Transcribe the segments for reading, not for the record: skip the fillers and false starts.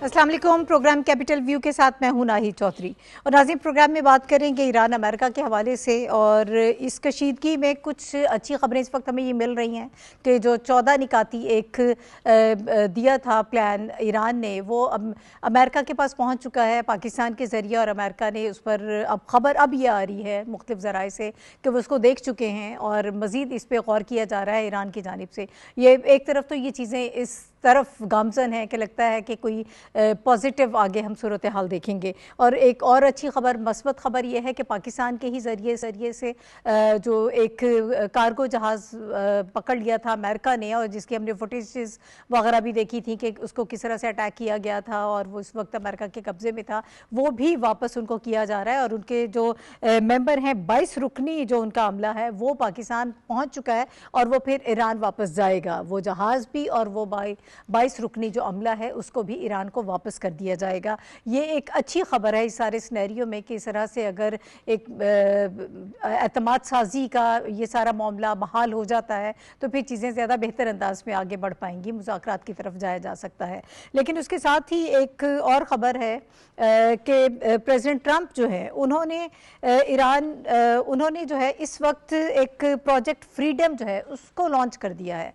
अस्सलाम वालेकुम। Programme capital view के साथ मैं हूं नाहिद चौधरी और नाज़रीन प्रोग्राम में बात करेंगे ईरान अमेरिका के हवाले से। और इस कशीदगी में कुछ अच्छी खबरें इस वक्त हमें ये मिल रही हैं कि जो 14 निकाती एक दिया था प्लान ईरान ने, वो अब अमेरिका के पास पहुंच चुका है पाकिस्तान के ज़रिए। और अमेरिका ने उस पर अब खबर अब ये आ रही है मुख्तलिफ ज़राए से कि वो उसको देख चुके हैं और मज़ीद इस पर गौर किया जा रहा है ईरान की जानिब से। ये एक तरफ तो ये चीज़ें इस तरफ गामजन है कि लगता है कि कोई पॉजिटिव आगे हम सूरत हाल देखेंगे। और एक और अच्छी खबर, मस्बत खबर यह है कि पाकिस्तान के ही ज़रिए से जो एक कार्गो जहाज़ पकड़ लिया था अमेरिका ने, और जिसकी हमने फुटेजेस वगैरह भी देखी थी कि उसको किस तरह से अटैक किया गया था और वो इस वक्त अमेरिका के कब्ज़े में था, वो भी वापस उनको किया जा रहा है। और उनके जो मेंबर हैं 22 रुकनी जो उनका अमला है वो पाकिस्तान पहुँच चुका है और वो फिर ईरान वापस जाएगा। वो जहाज़ भी और वो 22 रुकनी जो अमला है उसको भी ईरान को वापस कर दिया जाएगा। ये एक अच्छी खबर है इस सारे सिनेरियो में कि इस तरह से अगर एक एतमाद साजी का ये सारा मामला बहाल हो जाता है तो फिर चीज़ें ज़्यादा बेहतर अंदाज में आगे बढ़ पाएंगी, मुज़ाकरात की तरफ जाया जा सकता है। लेकिन उसके साथ ही एक और ख़बर है कि प्रेसिडेंट ट्रंप जो है उन्होंने उन्होंने जो है इस वक्त एक प्रोजेक्ट फ्रीडम जो है उसको लॉन्च कर दिया है।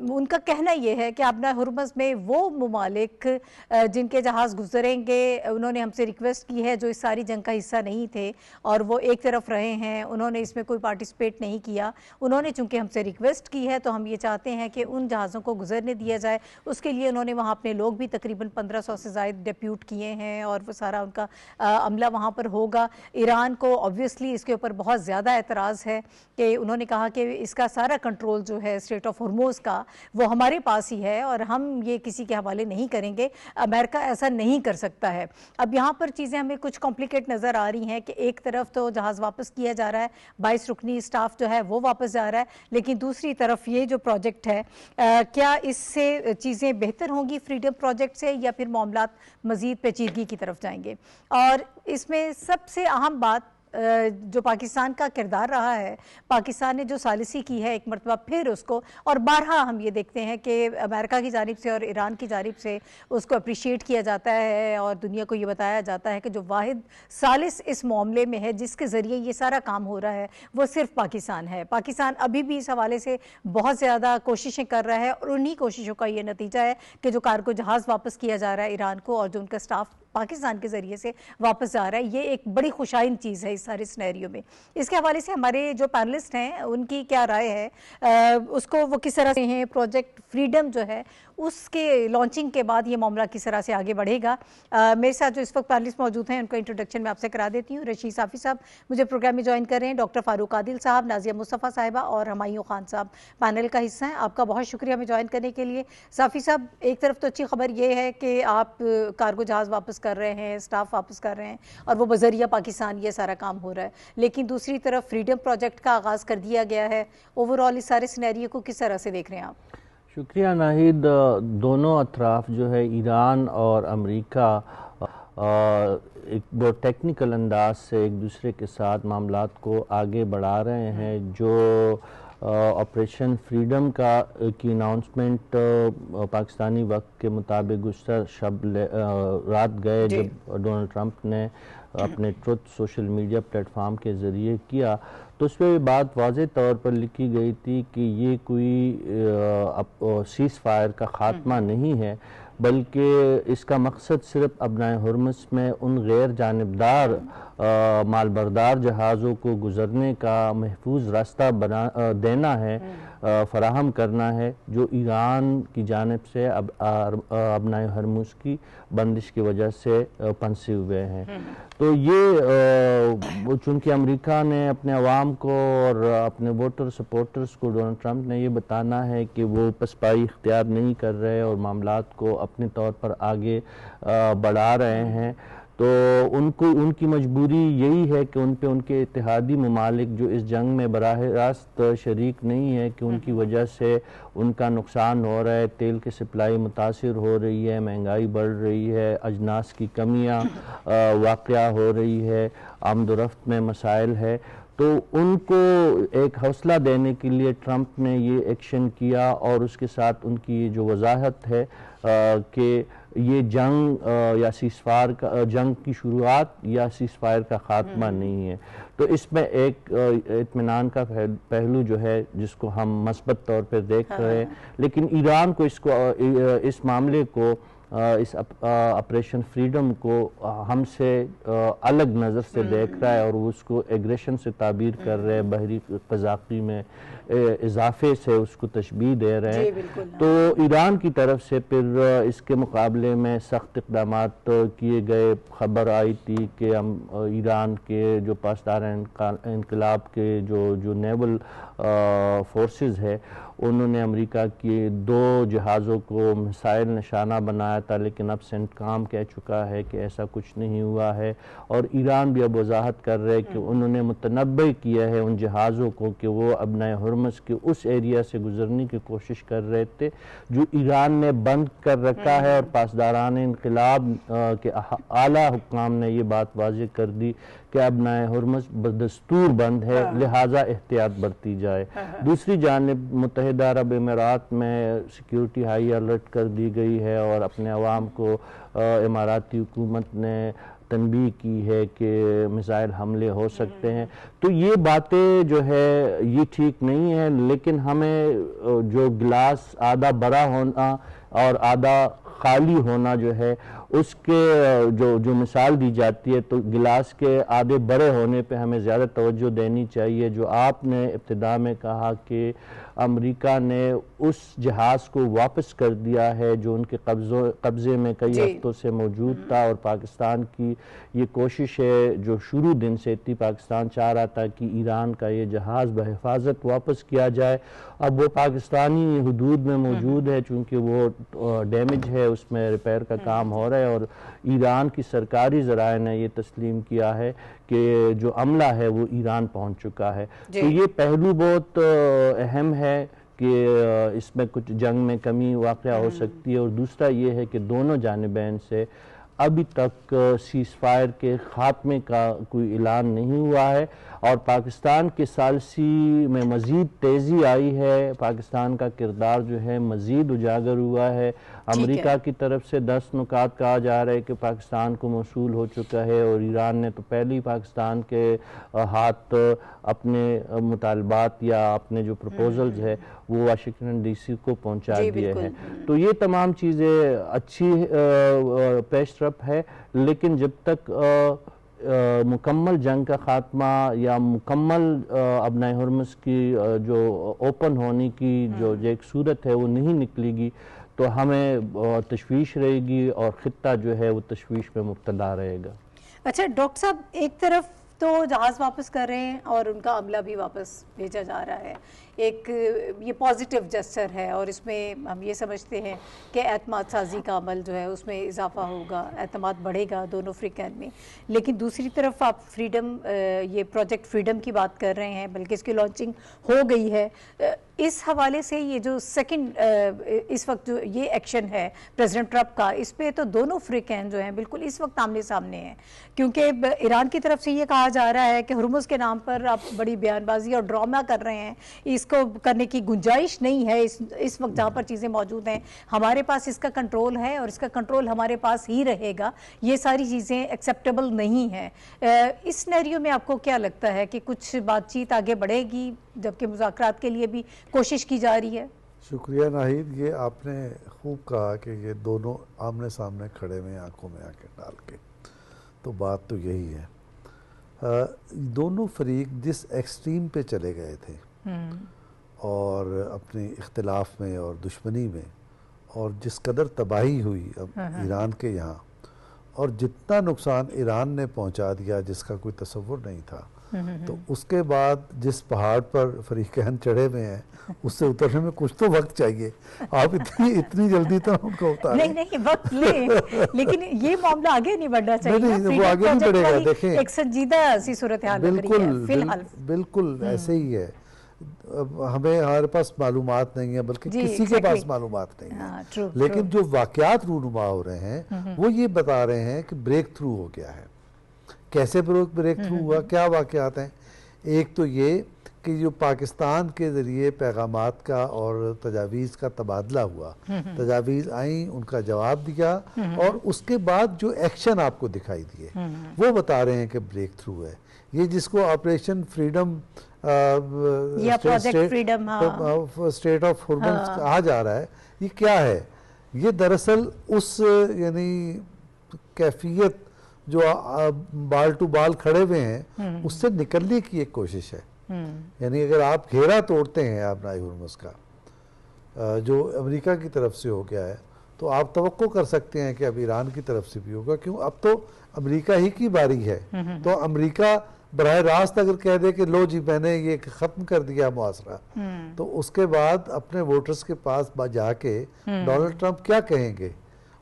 उनका कहना यह है कि अपना हुर्मुज़ में वो ममालिक जिनके जहाज़ गुजरेंगे, उन्होंने हमसे रिक्वेस्ट की है जो इस सारी जंग का हिस्सा नहीं थे और वो एक तरफ रहे हैं, उन्होंने इसमें कोई पार्टिसिपेट नहीं किया। उन्होंने चूंकि हमसे रिक्वेस्ट की है तो हम ये चाहते हैं कि उन जहाज़ों को गुजरने दिया जाए। उसके लिए उन्होंने वहाँ अपने लोग भी तकरीबन 1500 से ज़ायद डिप्यूट किए हैं और वो सारा उनका अमला वहाँ पर होगा। ईरान को ऑब्वियसली इसके ऊपर बहुत ज़्यादा एतराज़ है कि उन्होंने कहा कि इसका सारा कंट्रोल जो है स्ट्रेट ऑफ हुर्मुज़ का वो हमारे पास ही है और हम ये किसी के हवाले नहीं करेंगे। अमेरिका ऐसा नहीं कर सकता है। अब यहाँ पर चीज़ें हमें कुछ कॉम्प्लिकेट नज़र आ रही हैं कि एक तरफ तो जहाज़ वापस किया जा रहा है, 22 रुकनी स्टाफ जो है वो वापस जा रहा है, लेकिन दूसरी तरफ ये जो प्रोजेक्ट है क्या इससे चीज़ें बेहतर होंगी फ्रीडम प्रोजेक्ट से या फिर मामलात मज़ीद पेचीदगी की तरफ जाएंगे। और इसमें सबसे अहम बात जो पाकिस्तान का किरदार रहा है, पाकिस्तान ने जो सालिसी की है एक मरतबा फिर उसको, और बारहा हम ये देखते हैं कि अमेरिका की जानिब से और ईरान की जानिब से उसको अप्रिशिएट किया जाता है और दुनिया को ये बताया जाता है कि जो वाहिद सालिस इस मामले में है जिसके ज़रिए ये सारा काम हो रहा है वो सिर्फ पाकिस्तान है। पाकिस्तान अभी भी इस हवाले से बहुत ज़्यादा कोशिशें कर रहा है और उन्हीं कोशिशों का ये नतीजा है कि जो कार्गो जहाज़ वापस किया जा रहा है ईरान को और जो उनका स्टाफ पाकिस्तान के ज़रिए से वापस जा रहा है, ये एक बड़ी खुशाइन चीज़ है इस सारे सिनेरियो में। इसके हवाले से हमारे जो पैनलिस्ट हैं उनकी क्या राय है, उसको वो किस तरह से हैं, प्रोजेक्ट फ्रीडम जो है उसके लॉन्चिंग के बाद ये मामला किस तरह से आगे बढ़ेगा। मेरे साथ जो इस वक्त पैनलिस्ट मौजूद हैं उनका इंट्रोडक्शन मैं आपसे करा देती हूँ। रशीद साफ़ी साहब मुझे प्रोग्राम में ज्वाइन कर रहे हैं, डॉक्टर फ़ारूक आदिल साहब, नाज़िया मुस्तफ़ा साहिबा और हमायूं खान साहब पैनल का हिस्सा हैं। आपका बहुत शुक्रिया हमें ज्वाइन करने के लिए। साफ़ी साहब, एक तरफ तो अच्छी खबर ये है कि आप कार्गो जहाज़ वापस कर रहे हैं, स्टाफ वापस कर रहे हैं और वो बजरिया पाकिस्तान ये सारा काम हो रहा है, लेकिन दूसरी तरफ फ्रीडम प्रोजेक्ट का आगाज़ कर दिया गया है। ओवरऑल इस सारे सिनेरियो को किस तरह से देख रहे हैं आप? शुक्रिया नाहिद। दोनों अतराफ़ जो है ईरान और अमेरिका एक बहुत टेक्निकल अंदाज से एक दूसरे के साथ मामलात को आगे बढ़ा रहे हैं। जो ऑपरेशन फ्रीडम की अनाउंसमेंट पाकिस्तानी वक्त के मुताबिक गुज़श्ता शब रात गए जब डोनाल्ड ट्रंप ने अपने ट्रुथ सोशल मीडिया प्लेटफॉर्म के ज़रिए किया, तो उस पर बात वाज़े तौर पर लिखी गई थी कि ये कोई सीज़ फायर का ख़ात्मा नहीं है, बल्कि इसका मकसद सिर्फ अपना हुर्मुज़ में उन गैर जानिबदार मालबरदार जहाज़ों को गुज़रने का महफूज रास्ता देना है, फराहम करना है, जो ईरान की जानिब से अपना हुर्मुज़ की बंदिश की वजह से फंसे हुए हैं। तो ये चूँकि अमेरिका ने अपने अवाम को और अपने वोटर सपोर्टर्स को डोनाल्ड ट्रंप ने ये बताना है कि वो पसपाई इख्तियार नहीं कर रहे और मामलात को अपने तौर पर आगे बढ़ा रहे हैं, तो उनकी मजबूरी यही है कि उन पे उनके इत्तेहादी ममालिक जो इस जंग में बराह रास्त शरीक नहीं है कि उनकी वजह से उनका नुकसान हो रहा है, तेल की सप्लाई मुतासिर हो रही है, महंगाई बढ़ रही है, अजनास की कमियाँ वाक़या हो रही है, आमदोरफ्त में मसाइल है। तो उनको एक हौसला देने के लिए ट्रंप ने ये एक्शन किया और उसके साथ उनकी जो वजाहत है कि ये जंग या सीज़फायर का, जंग की शुरुआत या सीज़फायर का खात्मा नहीं है। तो इसमें एक इत्मीनान का पहलू जो है जिसको हम मस्बत तौर पर देख रहे हैं, लेकिन ईरान को इस मामले को, इस ऑपरेशन फ्रीडम को हमसे अलग नज़र से देख रहा है और वो उसको एग्रेशन से ताबीर कर रहे हैं, बहरी क़ज़ाक़ी में इजाफे से उसको तशबीह दे रहे हैं। तो ईरान की तरफ से फिर इसके मुकाबले में सख्त इक़दामात किए गए। खबर आई थी कि ईरान के जो पासदार इनकलाब के जो नेवल फोर्सेस है, उन्होंने अमेरिका के 2 जहाज़ों को मिसाइल निशाना बनाया था, लेकिन अब सेंटकॉम कह चुका है कि ऐसा कुछ नहीं हुआ है। और ईरान भी अब वजाहत कर रहे हैं कि उन्होंने मुतनब्बे किया है उन जहाज़ों को कि वो अपना हरमज़ के उस एरिया से गुजरने की कोशिश कर रहे थे जो ईरान ने बंद कर रखा है। और पासदारान इनकलाब के आला हुक्काम ने ये बात वाज़ेह कर दी कि अपना हरमज़ बदस्तूर बंद है, लिहाजा एहतियात बरती जाए। दूसरी जानिब मुत्तहिदा अरब अमीरात में सिक्योरिटी हाई अलर्ट कर दी गई है और अपने अवाम को इमाराती हुकूमत ने तनबीह की है कि मिसाइल हमले हो सकते हैं। तो ये बातें जो है ये ठीक नहीं है, लेकिन हमें जो गिलास आधा भरा होना और आधा खाली होना जो है उसके जो मिसाल दी जाती है, तो गिलास के आधे भरे होने पे हमें ज़्यादा तवज्जो देनी चाहिए। जो आपने इब्तिदा में कहा कि अमेरिका ने उस जहाज़ को वापस कर दिया है जो उनके कब्ज़े में कई हफ्तों से मौजूद था, और पाकिस्तान की ये कोशिश है जो शुरू दिन से थी, पाकिस्तान चाह रहा था कि ईरान का ये जहाज़ बहिफाजत वापस किया जाए। अब वो पाकिस्तानी हुदूद में मौजूद है, चूँकि वो डैमेज है, उसमें रिपेयर का काम हो रहा है, और ईरान की सरकारी ज़राए ने ये तस्लीम किया है कि जो अमला है वो ईरान पहुंच चुका है। तो ये पहलू बहुत अहम है कि इसमें कुछ जंग में कमी वाक़या हो सकती है। और दूसरा ये है कि दोनों जानिबैन से अभी तक सीज़फायर के ख़ात्मे का कोई ऐलान नहीं हुआ है, और पाकिस्तान के सालसी में मज़ीद तेज़ी आई है। पाकिस्तान का किरदार जो है मज़ीद उजागर हुआ है। अमेरिका की तरफ से 10 नुकात कहा जा रहा है कि पाकिस्तान को मौसूल हो चुका है, और ईरान ने तो पहले ही पाकिस्तान के हाथ अपने मुतालबात या अपने जो प्रपोजल्स है वो वाशिंगटन DC को पहुंचा दिए हैं। तो ये तमाम चीज़ें अच्छी पेशरफ है, लेकिन जब तक मुकम्मल जंग का ख़ात्मा या मुकम्मल अपना हरमज़ की जो ओपन होने की जो एक सूरत है वो नहीं निकलेगी, तो हमें तशवीश रहेगी और ख़ित्ता जो है वो तशवीश में मुब्तला रहेगा। अच्छा डॉक्टर साहब, एक तरफ तो जहाज़ वापस कर रहे हैं और उनका अमला भी वापस भेजा जा रहा है, एक ये पॉजिटिव जेस्चर है, और इसमें हम ये समझते हैं कि एतमाद साजी का अमल जो है उसमें इजाफा होगा, एतमाद बढ़ेगा दोनों फ्रीकैन में। लेकिन दूसरी तरफ आप फ्रीडम, ये प्रोजेक्ट फ्रीडम की बात कर रहे हैं, बल्कि इसकी लॉन्चिंग हो गई है। इस हवाले से ये जो सेकंड इस वक्त जो ये एक्शन है प्रेसिडेंट ट्रंप का, इस पे तो दोनों फ्रीकैन जो हैं बिल्कुल इस वक्त आमने सामने हैं, क्योंकि ईरान की तरफ से ये कहा जा रहा है कि हरमुज़ के नाम पर आप बड़ी बयानबाजी और ड्रामा कर रहे हैं, इसको करने की गुंजाइश नहीं है इस वक्त जहाँ पर चीज़ें मौजूद हैं। हमारे पास इसका कंट्रोल है और इसका कंट्रोल हमारे पास ही रहेगा, ये सारी चीज़ें एक्सेप्टेबल नहीं हैं। इस सिनेरियो में आपको क्या लगता है कि कुछ बातचीत आगे बढ़ेगी, जबकि मुज़ाकरात के लिए भी कोशिश की जा रही है? शुक्रिया नाहिद, ये आपने खूब कहा कि ये दोनों आमने सामने खड़े हुए आंखों में आंखें डाल के, तो बात तो यही है। दोनों फरीक जिस एक्सट्रीम पे चले गए थे और अपने इख्तिलाफ में और दुश्मनी में, और जिस कदर तबाही हुई अब ईरान के यहाँ, और जितना नुकसान ईरान ने पहुँचा दिया जिसका कोई तसव्वुर नहीं था, तो उसके बाद जिस पहाड़ पर फरीकैन चढ़े हुए हैं उससे उतरने में कुछ तो वक्त चाहिए। आप इतनी जल्दी तो उनको उतारें नहीं वक्त ले, लेकिन ये मामला आगे नहीं बढ़ना चाहिए। नहीं, वो आगे नहीं बढ़ेगा। देखें, एक संजीदा सी सूरत हाल बिल्कुल ऐसे ही है। हमें हमारे पास मालूमात नहीं है, बल्कि किसी के पास मालूमात नहीं है, लेकिन जो वाकयात रूनुमा हो रहे हैं वो ये बता रहे हैं कि ब्रेक थ्रू हो गया है। कैसे ब्रेक थ्रू हुआ, क्या वाकयात हैं? एक तो ये कि जो पाकिस्तान के ज़रिए पैगामात का और तजावीज़ का तबादला हुआ, तजावीज़ आई, उनका जवाब दिया और उसके बाद जो एक्शन आपको दिखाई दिए वो बता रहे हैं कि ब्रेक थ्रू है। ये जिसको ऑपरेशन फ्रीडम या project freedom, state of hormones कहा जा रहा है, ये क्या है? ये दरअसल उस यानी कैफियत जो बाल टू बाल खड़े हुए हैं उससे निकलने की एक कोशिश है। यानी अगर आप घेरा तोड़ते हैं आप नाई हुर्मुज़ का जो अमेरिका की तरफ से हो गया है, तो आप तवक्को कर सकते हैं कि अब ईरान की तरफ से भी होगा। क्यों? अब तो अमेरिका ही की बारी है। तो अमेरिका बराह रास्त अगर कह दे कि लो जी मैंने ये ख़त्म कर दिया मुआसरा, तो उसके बाद अपने वोटर्स के पास जाके डोनाल्ड ट्रंप क्या कहेंगे?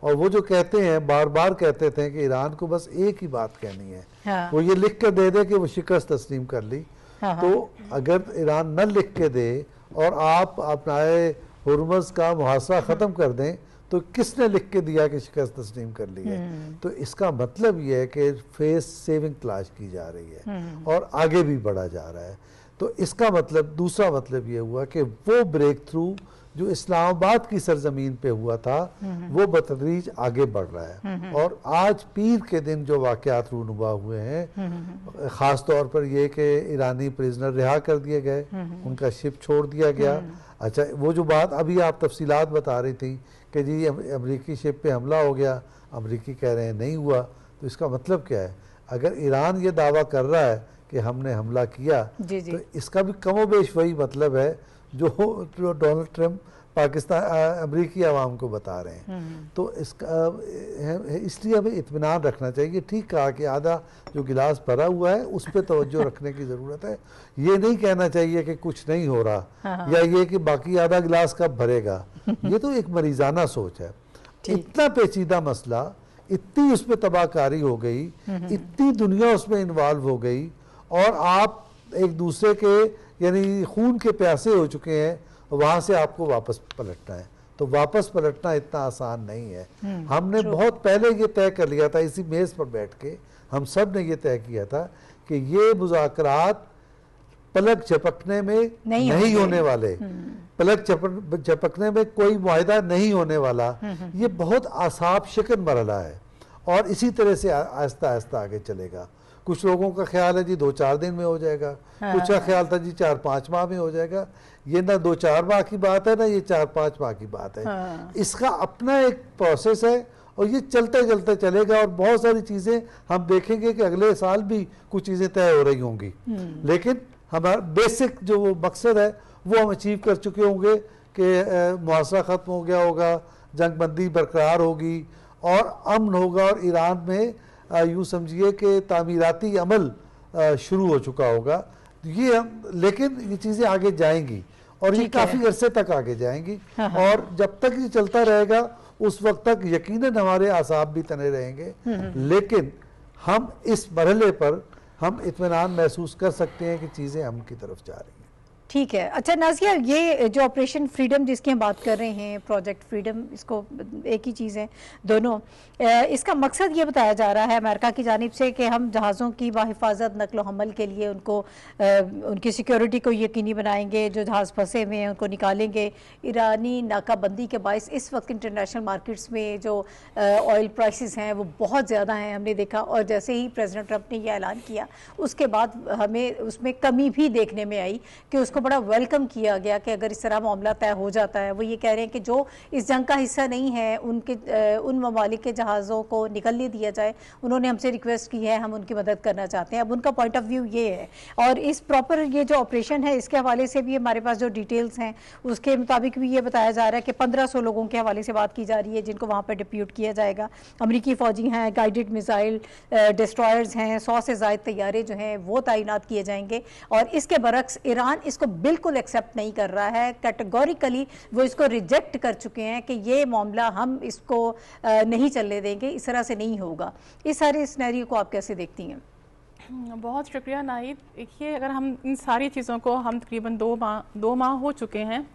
और वो जो कहते हैं, बार बार कहते थे कि ईरान को बस एक ही बात कहनी है, हाँ। वो ये लिख कर दे दे कि वो शिकस्त तस्लीम कर ली। हाँ। तो अगर ईरान न लिख के दे और आप अपनाए हुर्मुज़ का मुहासरा ख़त्म कर दें, तो किसने लिख के दिया कि शिकस्त तस्लीम कर ली है? तो इसका मतलब ये है कि फेस सेविंग तलाश की जा रही है और आगे भी बढ़ा जा रहा है। तो इसका मतलब, दूसरा मतलब ये हुआ कि वो ब्रेक थ्रू जो इस्लामाबाद की सरजमीन पे हुआ था वो बतदरीज आगे बढ़ रहा है। और आज पीर के दिन जो वाक़यात रूनुमा हुए हैं, ख़ास तौर पर ये कि ईरानी प्रिजनर रिहा कर दिए गए, उनका शिप छोड़ दिया गया। अच्छा, वो जो बात अभी आप तफसीलात बता रही थी कि जी अमरीकी शिप पे हमला हो गया, अमरीकी कह रहे हैं नहीं हुआ, तो इसका मतलब क्या है? अगर ईरान ये दावा कर रहा है कि हमने हमला किया, तो इसका भी कमोबेश वही मतलब है जो डोनाल्ड ट्रंप पाकिस्तान अमरीकी आवाम को बता रहे हैं। तो इसका इसलिए हमें इत्मीनान रखना चाहिए। ठीक कहा कि आधा जो गिलास भरा हुआ है उस पर तवज्जो रखने की ज़रूरत है। ये नहीं कहना चाहिए कि कुछ नहीं हो रहा या ये कि बाकी आधा गिलास कब भरेगा। ये तो एक मरीजाना सोच है। इतना पेचीदा मसला, इतनी उसमें तबाहकारी हो गई, इतनी दुनिया उसमें इन्वॉल्व हो गई और आप एक दूसरे के यानी खून के प्यासे हो चुके हैं, वहाँ से आपको वापस पलटना है। तो वापस पलटना इतना आसान नहीं है। हमने बहुत पहले ये तय कर लिया था, इसी मेज़ पर बैठ के हम सब ने ये तय किया था कि ये मुज़ाकरात पलक झपकने में नहीं होने वाले, पलक झपकने में कोई मुआहिदा नहीं होने वाला। ये बहुत आसाब शिकन मरहला है और इसी तरह से आहिस्ता आहिस्ता आगे चलेगा। कुछ लोगों का ख्याल है जी 2-4 दिन में हो जाएगा, कुछ का ख्याल था जी 4-5 माह में हो जाएगा। ये ना 2-4 माह की बात है, ना ये 4-5 माह की बात है। इसका अपना एक प्रोसेस है और ये चलते चलते चलेगा और बहुत सारी चीज़ें हम देखेंगे कि अगले साल भी कुछ चीज़ें तय हो रही होंगी। लेकिन हमारा बेसिक जो वो मकसद है वो हम अचीव कर चुके होंगे कि मुआसरा ख़त्म हो गया होगा, जंगबंदी बरकरार होगी और अमन होगा और ईरान में यूँ समझिए कि तामीराती अमल शुरू हो चुका होगा। ये लेकिन ये चीज़ें आगे जाएंगी और ये काफ़ी अरसे तक आगे जाएंगी। और जब तक ये चलता रहेगा उस वक्त तक यकीनन हमारे आसाब भी तने रहेंगे। लेकिन हम इस मरहले पर हम इत्मीनान महसूस कर सकते हैं कि चीज़ें अमन की तरफ जा रही हैं। ठीक है। अच्छा नाज़िया, ये जो ऑपरेशन फ्रीडम जिसकी हम बात कर रहे हैं, प्रोजेक्ट फ्रीडम, इसको एक ही चीज़ है दोनों, इसका मकसद ये बताया जा रहा है अमेरिका की जानिब से कि हम जहाज़ों की बाहिफाजत नकलो हमल के लिए उनको उनकी सिक्योरिटी को यकीनी बनाएंगे, जो जहाज़ फंसे हुए हैं उनको निकालेंगे। ईरानी नाकाबंदी के बायस इस वक्त इंटरनेशनल मार्केट्स में जो ऑयल प्राइसेस हैं वो बहुत ज़्यादा हैं, हमने देखा। और जैसे ही प्रेसिडेंट ट्रंप ने यह ऐलान किया उसके बाद हमें उसमें कमी भी देखने में आई कि उसको बड़ा वेलकम किया गया कि अगर इस तरह मामला तय हो जाता है। वो ये कह रहे हैं कि जो इस जंग का हिस्सा नहीं है उन ममालिक के जहाज़ों को निकलने दिया जाए। उन्होंने हमसे रिक्वेस्ट की है, हम उनकी मदद करना चाहते हैं। अब उनका पॉइंट ऑफ व्यू ये है। और इस प्रॉपर ये जो ऑपरेशन है इसके हवाले से भी हमारे पास जो डिटेल्स हैं उसके मुताबिक भी ये बताया जा रहा है कि 1500 लोगों के हवाले से बात की जा रही है जिनको वहाँ पर डिप्यूट किया जाएगा। अमरीकी फ़ौजी हैं, गाइडेड मिसाइल डिस्ट्रॉयर्स हैं, 100 से ज़ायद तैयारे जो हैं वो तैनात किए जाएंगे। और इसके बरक्स ईरान इसको बिल्कुल एक्सेप्ट नहीं कर रहा है, कैटेगोरिकली वो इसको रिजेक्ट कर चुके हैं कि ये मामला हम इसको नहीं चलने देंगे, इस तरह से नहीं होगा। इस सारे सिनेरियो को आप कैसे देखती हैं? बहुत शुक्रिया नाहिद। देखिए, अगर हम इन सारी चीज़ों को हम तकरीबन 2 माह हो चुके हैं,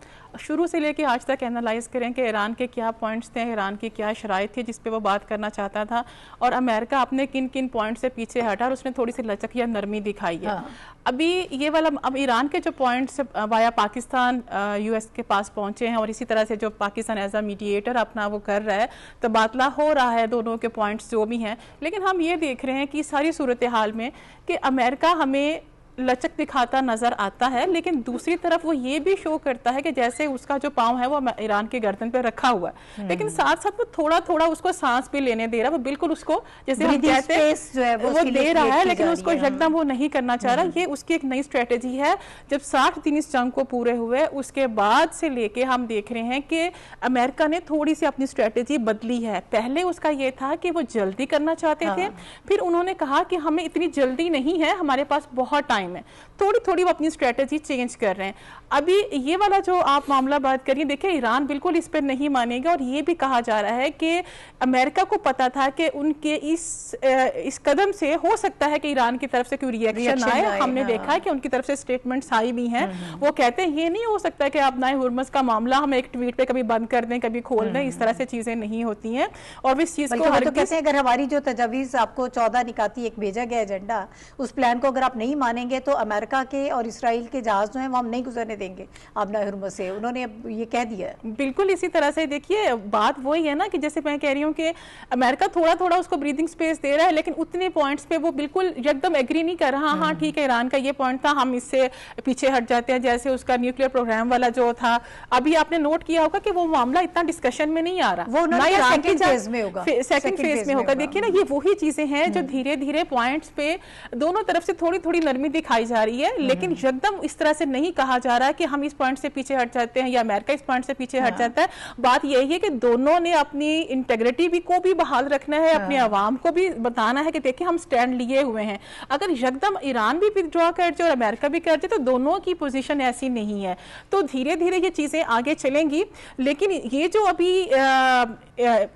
शुरू से लेके आज तक एनालाइज करें कि ईरान के क्या पॉइंट्स थे, ईरान की क्या शराइत थी जिस पे वो बात करना चाहता था, और अमेरिका अपने किन किन पॉइंट से पीछे हटा और उसने थोड़ी सी लचक या नरमी दिखाई है। अभी ये वाला, अब ईरान के जो पॉइंट्स वाया पाकिस्तान यूएस के पास पहुंचे हैं, और इसी तरह से जो पाकिस्तान एज अ मीडिएटर अपना वो कर रहा है, तबादला हो रहा है दोनों के पॉइंट्स जो भी हैं, लेकिन हम ये देख रहे हैं कि सारी सूरत हाल में कि अमेरिका हमें लचक दिखाता नजर आता है, लेकिन दूसरी तरफ वो ये भी शो करता है कि जैसे उसका जो पाँव है वो ईरान के गर्दन पे रखा हुआ है, लेकिन साथ साथ वो थोड़ा थोड़ा उसको सांस भी लेने दे रहा है। वो बिल्कुल उसको जैसे हम कहते हैं वो दे रहा है, लेकिन उसको एकदम वो नहीं करना चाह रहा। ये उसकी एक नई स्ट्रेटेजी है। जब 60 दिन इस जंग को पूरे हुए उसके बाद से लेके हम देख रहे हैं कि अमेरिका ने थोड़ी सी अपनी स्ट्रेटेजी बदली है। पहले उसका ये था कि वो जल्दी करना चाहते थे, फिर उन्होंने कहा कि हमें इतनी जल्दी नहीं है, हमारे पास बहुत टाइम है, थोड़ी थोड़ी वो अपनी स्ट्रेटेजी चेंज कर रहे हैं। अभी ये वाला जो आप मामला बात करिए, देखिए ईरान बिल्कुल इस पर नहीं मानेगा, और ये भी कहा जा रहा है कि अमेरिका को पता था कि उनके इस कदम से हो सकता है कि ईरान की तरफ से कोई रिएक्शन आए। हमने देखा है कि उनकी तरफ से स्टेटमेंट्स आई भी हैं। वो कहते हैं ये नहीं हो सकता कि आप हुर्मुज़ का मामला हम एक ट्वीट पे कभी बंद कर दें, कभी खोल दें, इस तरह से चीजें नहीं होती हैं। और इस चीज को तो कहते हैं अगर हमारी जो तजवीज़ आपको 14 निकाती एक भेजा गया एजेंडा, उस प्लान को अगर आप नहीं मानेंगे तो अमेरिका के और इसराइल के जहाज जो हैं वो हम नहीं गुजरने देंगे आबना हुर्मुज़ से। उन्होंने अब ये कह दिया है। बिल्कुल इसी तरह से देखिए, बात वही है ना कि जैसे मैं कह रही हूँ कि अमेरिका थोड़ा थोड़ा उसको ब्रीदिंग स्पेस दे रहा है, लेकिन उतने पॉइंट्स पे वो बिल्कुल एकदम एग्री नहीं कर रहा। हाँ ठीक है, ईरान का ये पॉइंट था, हम इससे पीछे हट जाते हैं। जैसे उसका न्यूक्लियर प्रोग्राम वाला जो था, अभी आपने नोट किया होगा कि वो मामला इतना डिस्कशन में नहीं आ रहा, वो सेकंड फेज में होगा, सेकंड फेज में होगा। देखिए ना, ये वही चीजें हैं जो धीरे धीरे पॉइंट्स पे दोनों तरफ से थोड़ी थोड़ी नरमी दिखाई जा रही है, लेकिन एकदम इस तरह से नहीं कहा जा रहा है कि हम इस पॉइंट से पीछे हट जाते हैं या अमेरिका इस पॉइंट से पीछे हट जाता है। बात यही है कि दोनों ने अपनी इंटेग्रिटी भी को भी बहाल रखना है, अपने अवाम को भी बताना है कि देखिए हम स्टैंड लिए हुए हैं। अगर एकदम ईरान भी विथड्रॉ कर जाए और अमेरिका भी कर जाए तो दोनों की पोजीशन ऐसी नहीं है, तो धीरे धीरे ये चीजें आगे चलेंगी। लेकिन ये जो अभी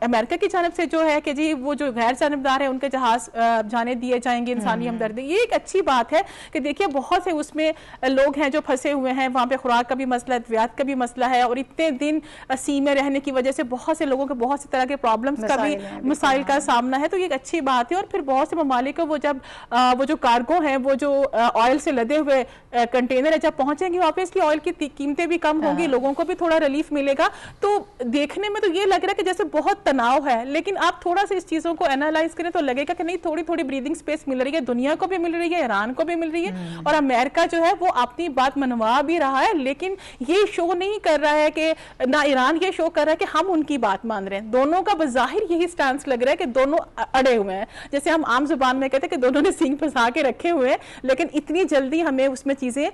अमेरिका की जानब से जो है कि जी वो जो गैर जानबदार है उनके जहाज जाने दिए जाएंगे, इंसानी हमदर्दी, ये एक अच्छी बात है कि देखिए बहुत से उसमें लोग हैं जो फंसे हुए हैं, वहाँ पे खुराक का भी मसला है, अद्वियात का भी मसला है, और इतने दिन सी में रहने की वजह से बहुत से लोगों को बहुत सी तरह के प्रॉब्लम्स का भी मसाइल का सामना है, तो ये एक अच्छी बात है। और फिर बहुत से ममालिक को वो जब वो जो कार्गो है, वो जो ऑयल से लदे हुए कंटेनर है, जब पहुंचेंगे वापस इसकी ऑयल की कीमतें भी कम होंगी, लोगों को भी थोड़ा रिलीफ मिलेगा। तो देखने में तो ये लग रहा है कि जैसे बहुत तनाव है, लेकिन आप थोड़ा सा इस चीजों को एनालाइज करें तो लगेगा कि नहीं, थोड़ी थोड़ी ब्रीदिंग स्पेस मिल रही है, दुनिया को भी मिल रही है, ईरान को भी मिल रही है, और अमेरिका जो है वो अपनी बात मनवा भी रहा है। लेकिन ये शो नहीं कर रहा है कि ना ईरान ये शो कर रहा है कि हम उनकी बात मान रहे हैं। दोनों का बज़ाहिर यही स्टांस लग रहा है कि दोनों अड़े हुए हैं, जैसे हम आम जुबान में कहते हैं कि दोनों ने सींग फंसा के रखे हुए हैं, लेकिन इतनी जल्दी हमें उसमें चीजें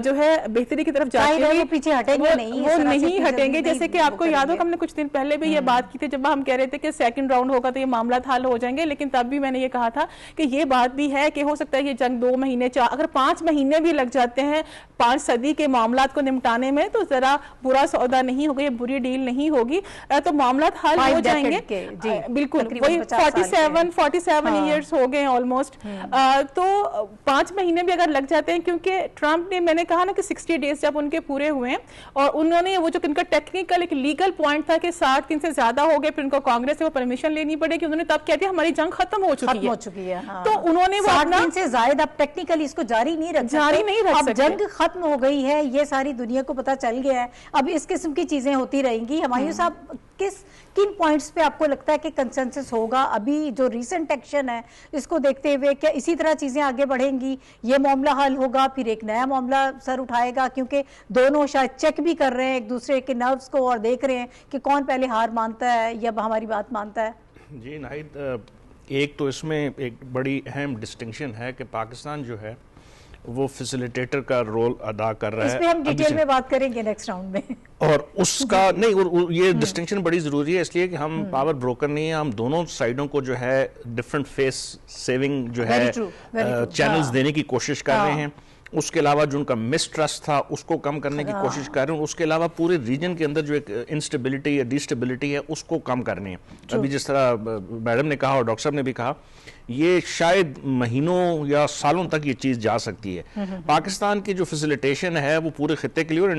जो है बेहतरी की तरफ जाती है, पीछे हटेंगे नहीं, वो नहीं हटेंगे। जैसे कि आपको याद हो, हमने कुछ दिन पहले भी ये बात की थी, जब हम कह रहे थे कि सेकंड राउंड होगा तो ये मामला हल हो जाएंगे, लेकिन तब भी मैंने ये कहा था कि ये बात भी है कि हो सकता है ये जंग 2 महीने, अगर 5 महीने भी लग जाते हैं 5 सदी के मामलात को निपटाने में, तो जरा बुरा सौदा नहीं होगा, ये बुरी डील नहीं होगी, तो मामला हल हो जाएंगे। बिल्कुल वही 47 ईयर्स हो गए ऑलमोस्ट, तो 5 महीने भी अगर लग जाते हैं, क्योंकि ट्रंप ने, मैंने कहा ना कि 60 डेज जब उनके पूरे हुए हैं, और उन्होंने वो जो उनका टेक्निकल एक लीगल पॉइंट था कि 60 दिन से ज्यादा हो गए, फिर उनको कांग्रेस से वो परमिशन लेनी पड़ेगी, उन्होंने तब कह दिया हमारी जंग खत्म हो चुकी है। हाँ। तो उन्होंने 60 दिन से ज्यादा अब टेक्निकली इसको जारी नहीं रख सकते, जंग खत्म हो गई है, ये सारी दुनिया को पता चल गया है, अब इस किस्म की चीजें होती रहेंगी। हमायूं साहब, किन पॉइंट्स पे आपको लगता है कि कंसेंसस होगा? अभी जो रीसेंट एक्शन है इसको देखते हुए क्या इसी तरह चीजें आगे बढ़ेंगी, ये मामला हल होगा, फिर एक नया मामला सर उठाएगा? क्योंकि दोनों शायद चेक भी कर रहे हैं एक दूसरे के नर्व्स को और देख रहे हैं कि कौन पहले हार मानता है या हमारी बात मानता है। जी नाहिद, एक तो इसमें एक बड़ी अहम डिस्टिंक्शन है कि पाकिस्तान जो है वो फैसिलिटेटर का रोल अदा कर रहा है। इस पे हम डिटेल में बात करेंगे नेक्स्ट राउंड में। और उसका नहीं, और ये डिस्टिंक्शन बड़ी ज़रूरी है, इसलिए कि हम पावर ब्रोकर नहीं है, हम दोनों साइडों को जो है डिफरेंट फेस सेविंग जो है चैनल्स देने की कोशिश कर रहे हैं। उसके अलावा जो उनका मिसट्रस्ट था उसको कम करने की कोशिश कर रहे हैं, उसके अलावा पूरे रीजन के अंदर जो एक इंस्टेबिलिटी या डिस्टेबिलिटी है उसको कम करनी है। अभी जिस तरह मैडम ने कहा और डॉक्टर साहब ने भी कहा, ये शायद महीनों या सालों तक ये चीज़ जा सकती है। पाकिस्तान की जो फैसिलिटेशन है वो पूरे खित्ते के लिए और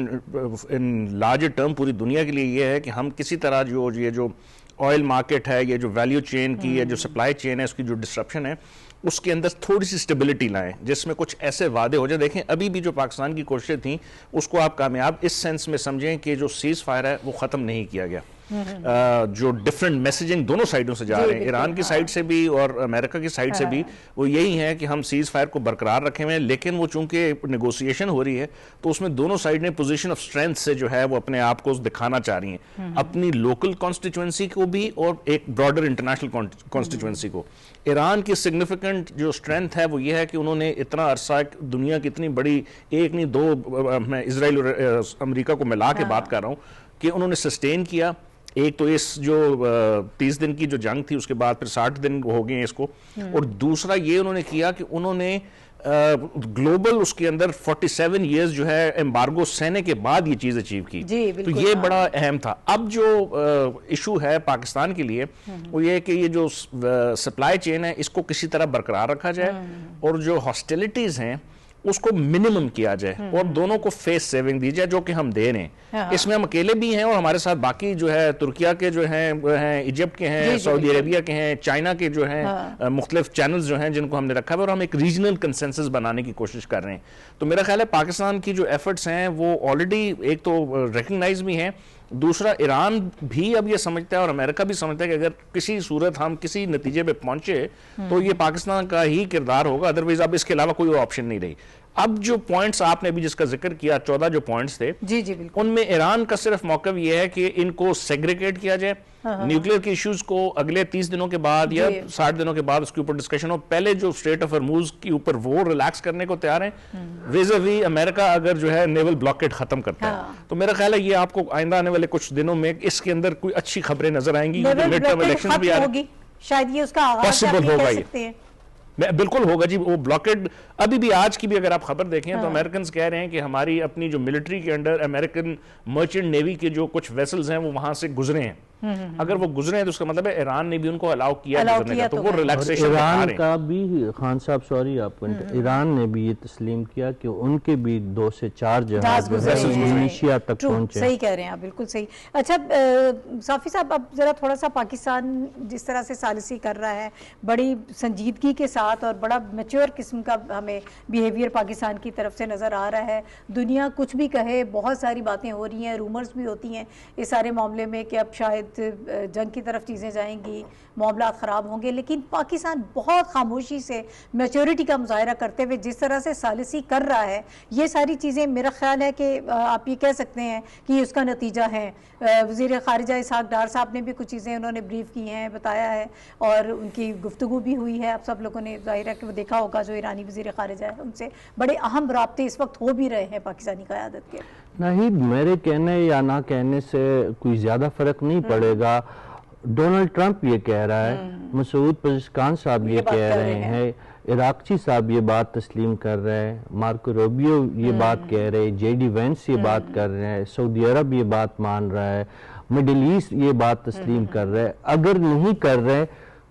इन लार्जर टर्म पूरी दुनिया के लिए ये है कि हम किसी तरह जो ऑयल मार्केट है, ये जो वैल्यू चेन की, ये जो सप्लाई चेन है, उसकी जो डिस्ट्रप्शन है, उसके अंदर थोड़ी सी स्टेबिलिटी लाएं जिसमें कुछ ऐसे वादे हो जाए। देखें अभी भी जो पाकिस्तान की कोशिशें थी उसको आप कामयाब इस सेंस में समझें कि जो सीज फायर है वो ख़त्म नहीं किया गया। जो डिफरेंट मैसेजिंग दोनों साइडों से जा रहे हैं, ईरान की साइड से भी और अमेरिका की साइड से भी, वो यही है कि हम सीज फायर को बरकरार रखे हुए हैं, लेकिन वो चूंकि नेगोशिएशन हो रही है तो उसमें दोनों साइड ने पोजीशन ऑफ स्ट्रेंथ से जो है वो अपने आप को दिखाना चाह रही हैं, अपनी लोकल कॉन्स्टिट्यूएंसी को भी और एक ब्रॉडर इंटरनेशनल कॉन्स्टिट्यूएंसी को। ईरान की सिग्निफिकेंट जो स्ट्रेंथ है वो ये है कि उन्होंने इतना अरसा, दुनिया की इतनी बड़ी, एक नहीं दो, मैं इजराइल और अमेरिका को मिला के बात कर रहा हूँ, कि उन्होंने सस्टेन किया। एक तो इस जो 30 दिन की जो जंग थी उसके बाद फिर 60 दिन हो गए इसको, और दूसरा ये उन्होंने किया कि उन्होंने ग्लोबल उसके अंदर 47 इयर्स जो है एम्बार्गो सहने के बाद ये चीज अचीव की, तो ये बड़ा अहम था। अब जो इशू है पाकिस्तान के लिए वो ये है कि ये जो सप्लाई चेन है इसको किसी तरह बरकरार रखा जाए और जो हॉस्टिलिटीज हैं उसको मिनिमम किया जाए और दोनों को फेस सेविंग दी जाए, जो कि हम दे रहे हैं। इसमें हम अकेले भी हैं और हमारे साथ बाकी जो है तुर्किया के जो हैं, इजिप्ट के हैं, सऊदी अरेबिया के हैं, चाइना के जो हैं, मुख्तलिफ चैनल्स जो हैं जिनको हमने रखा है, और हम एक रीजनल कंसेंसस बनाने की कोशिश कर रहे हैं। तो मेरा ख्याल है पाकिस्तान की जो एफर्ट्स हैं वो ऑलरेडी एक तो रिकग्नाइज भी हैं, दूसरा ईरान भी अब ये समझता है और अमेरिका भी समझता है कि अगर किसी सूरत हम किसी नतीजे पे पहुंचे तो ये पाकिस्तान का ही किरदार होगा, अदरवाइज अब इसके अलावा कोई ऑप्शन नहीं रही। अब जो पॉइंट्स आपने अभी जिसका जिक्र किया, 14 जो पॉइंट्स थे, जी जी बिल्कुल, उनमें ईरान का सिर्फ मौक़िफ़ ये है कि इनको सेग्रीगेट किया जाए, न्यूक्लियर के इश्यूज को अगले 30 दिनों के बाद या 60 दिनों के बाद उसके ऊपर डिस्कशन हो। पहले जो स्ट्रेट ऑफ हॉर्मुज़ के ऊपर वो रिलैक्स करने को तैयार है, vis-a-vis अमेरिका अगर जो है नेवल ब्लॉकेड खत्म करता है। तो मेरा ख्याल है ये आपको आइंदा आने वाले कुछ दिनों में इसके अंदर कोई अच्छी खबरें नजर आएंगी। मिड टर्म इलेक्शंस भी आ रहे हैं, शायद ये उसका आगाज पॉसिबल होगा, ये बिल्कुल होगा जी। वो ब्लॉकेड अभी भी, आज की भी अगर आप खबर देखें तो अमेरिकन कह रहे हैं कि हमारी अपनी जो मिलिट्री के अंडर अमेरिकन मर्चेंट नेवी के जो कुछ वेसल्स हैं वो वहां से गुजरे हैं। अगर वो गुजरे हैं तो उसका मतलब है ईरान ने भी उनको अलाउ किया गुजरने का, तो वो रिलैक्सेशन ईरान का भी, खान साहब सॉरी आपको, ईरान ने भी ये तस्लीम किया कि उनके भी 2 से 4 जहाज इंडोनेशिया तक पहुंचे। सही कह रहे हैं आप, बिल्कुल सही। अच्छा साफी साहब, अब जरा थोड़ा सा पाकिस्तान जिस तरह से सालिसी कर रहा है बड़ी संजीदगी के साथ और बड़ा मैच्योर किस्म का हमें बिहेवियर पाकिस्तान की तरफ से नज़र आ रहा है। दुनिया कुछ भी कहे, बहुत सारी बातें हो रही हैं, रूमर्स भी होती हैं इस सारे मामले में कि अब शायद जंग की तरफ चीज़ें जाएंगी, मामला ख़राब होंगे, लेकिन पाकिस्तान बहुत खामोशी से मैच्योरिटी का मुजाहरा करते हुए जिस तरह से सालिसी कर रहा है, ये सारी चीज़ें मेरा ख्याल है कि आप ये कह सकते हैं कि उसका नतीजा है। वज़ीर ख़ारिजा इसहाक़ डार साहब ने भी कुछ चीज़ें उन्होंने ब्रीफ की हैं, बताया है, और उनकी गुफ्तगू भी हुई है। आप सब लोगों ने ज़ाहिर है कि वो देखा होगा, जो ईरानी वज़ीर ख़ारिजा है उनसे बड़े अहम राब्ते इस वक्त हो भी रहे हैं पाकिस्तानी क़यादत के। नहीं, मेरे कहने या ना कहने से कोई ज़्यादा फ़र्क नहीं पड़ेगा। डोनाल्ड ट्रंप ये कह रहा है, मसूद पज़ेश्कियान साहब ये कह रहे हैं, इराक़ची साहब ये बात तस्लीम कर रहे हैं, मार्को रूबियो ये बात कह रहे हैं, JD वेंस ये बात कर रहे हैं, सऊदी अरब ये बात मान रहा है, मिडिल ईस्ट ये बात तस्लीम कर रहे हैं। अगर नहीं कर रहे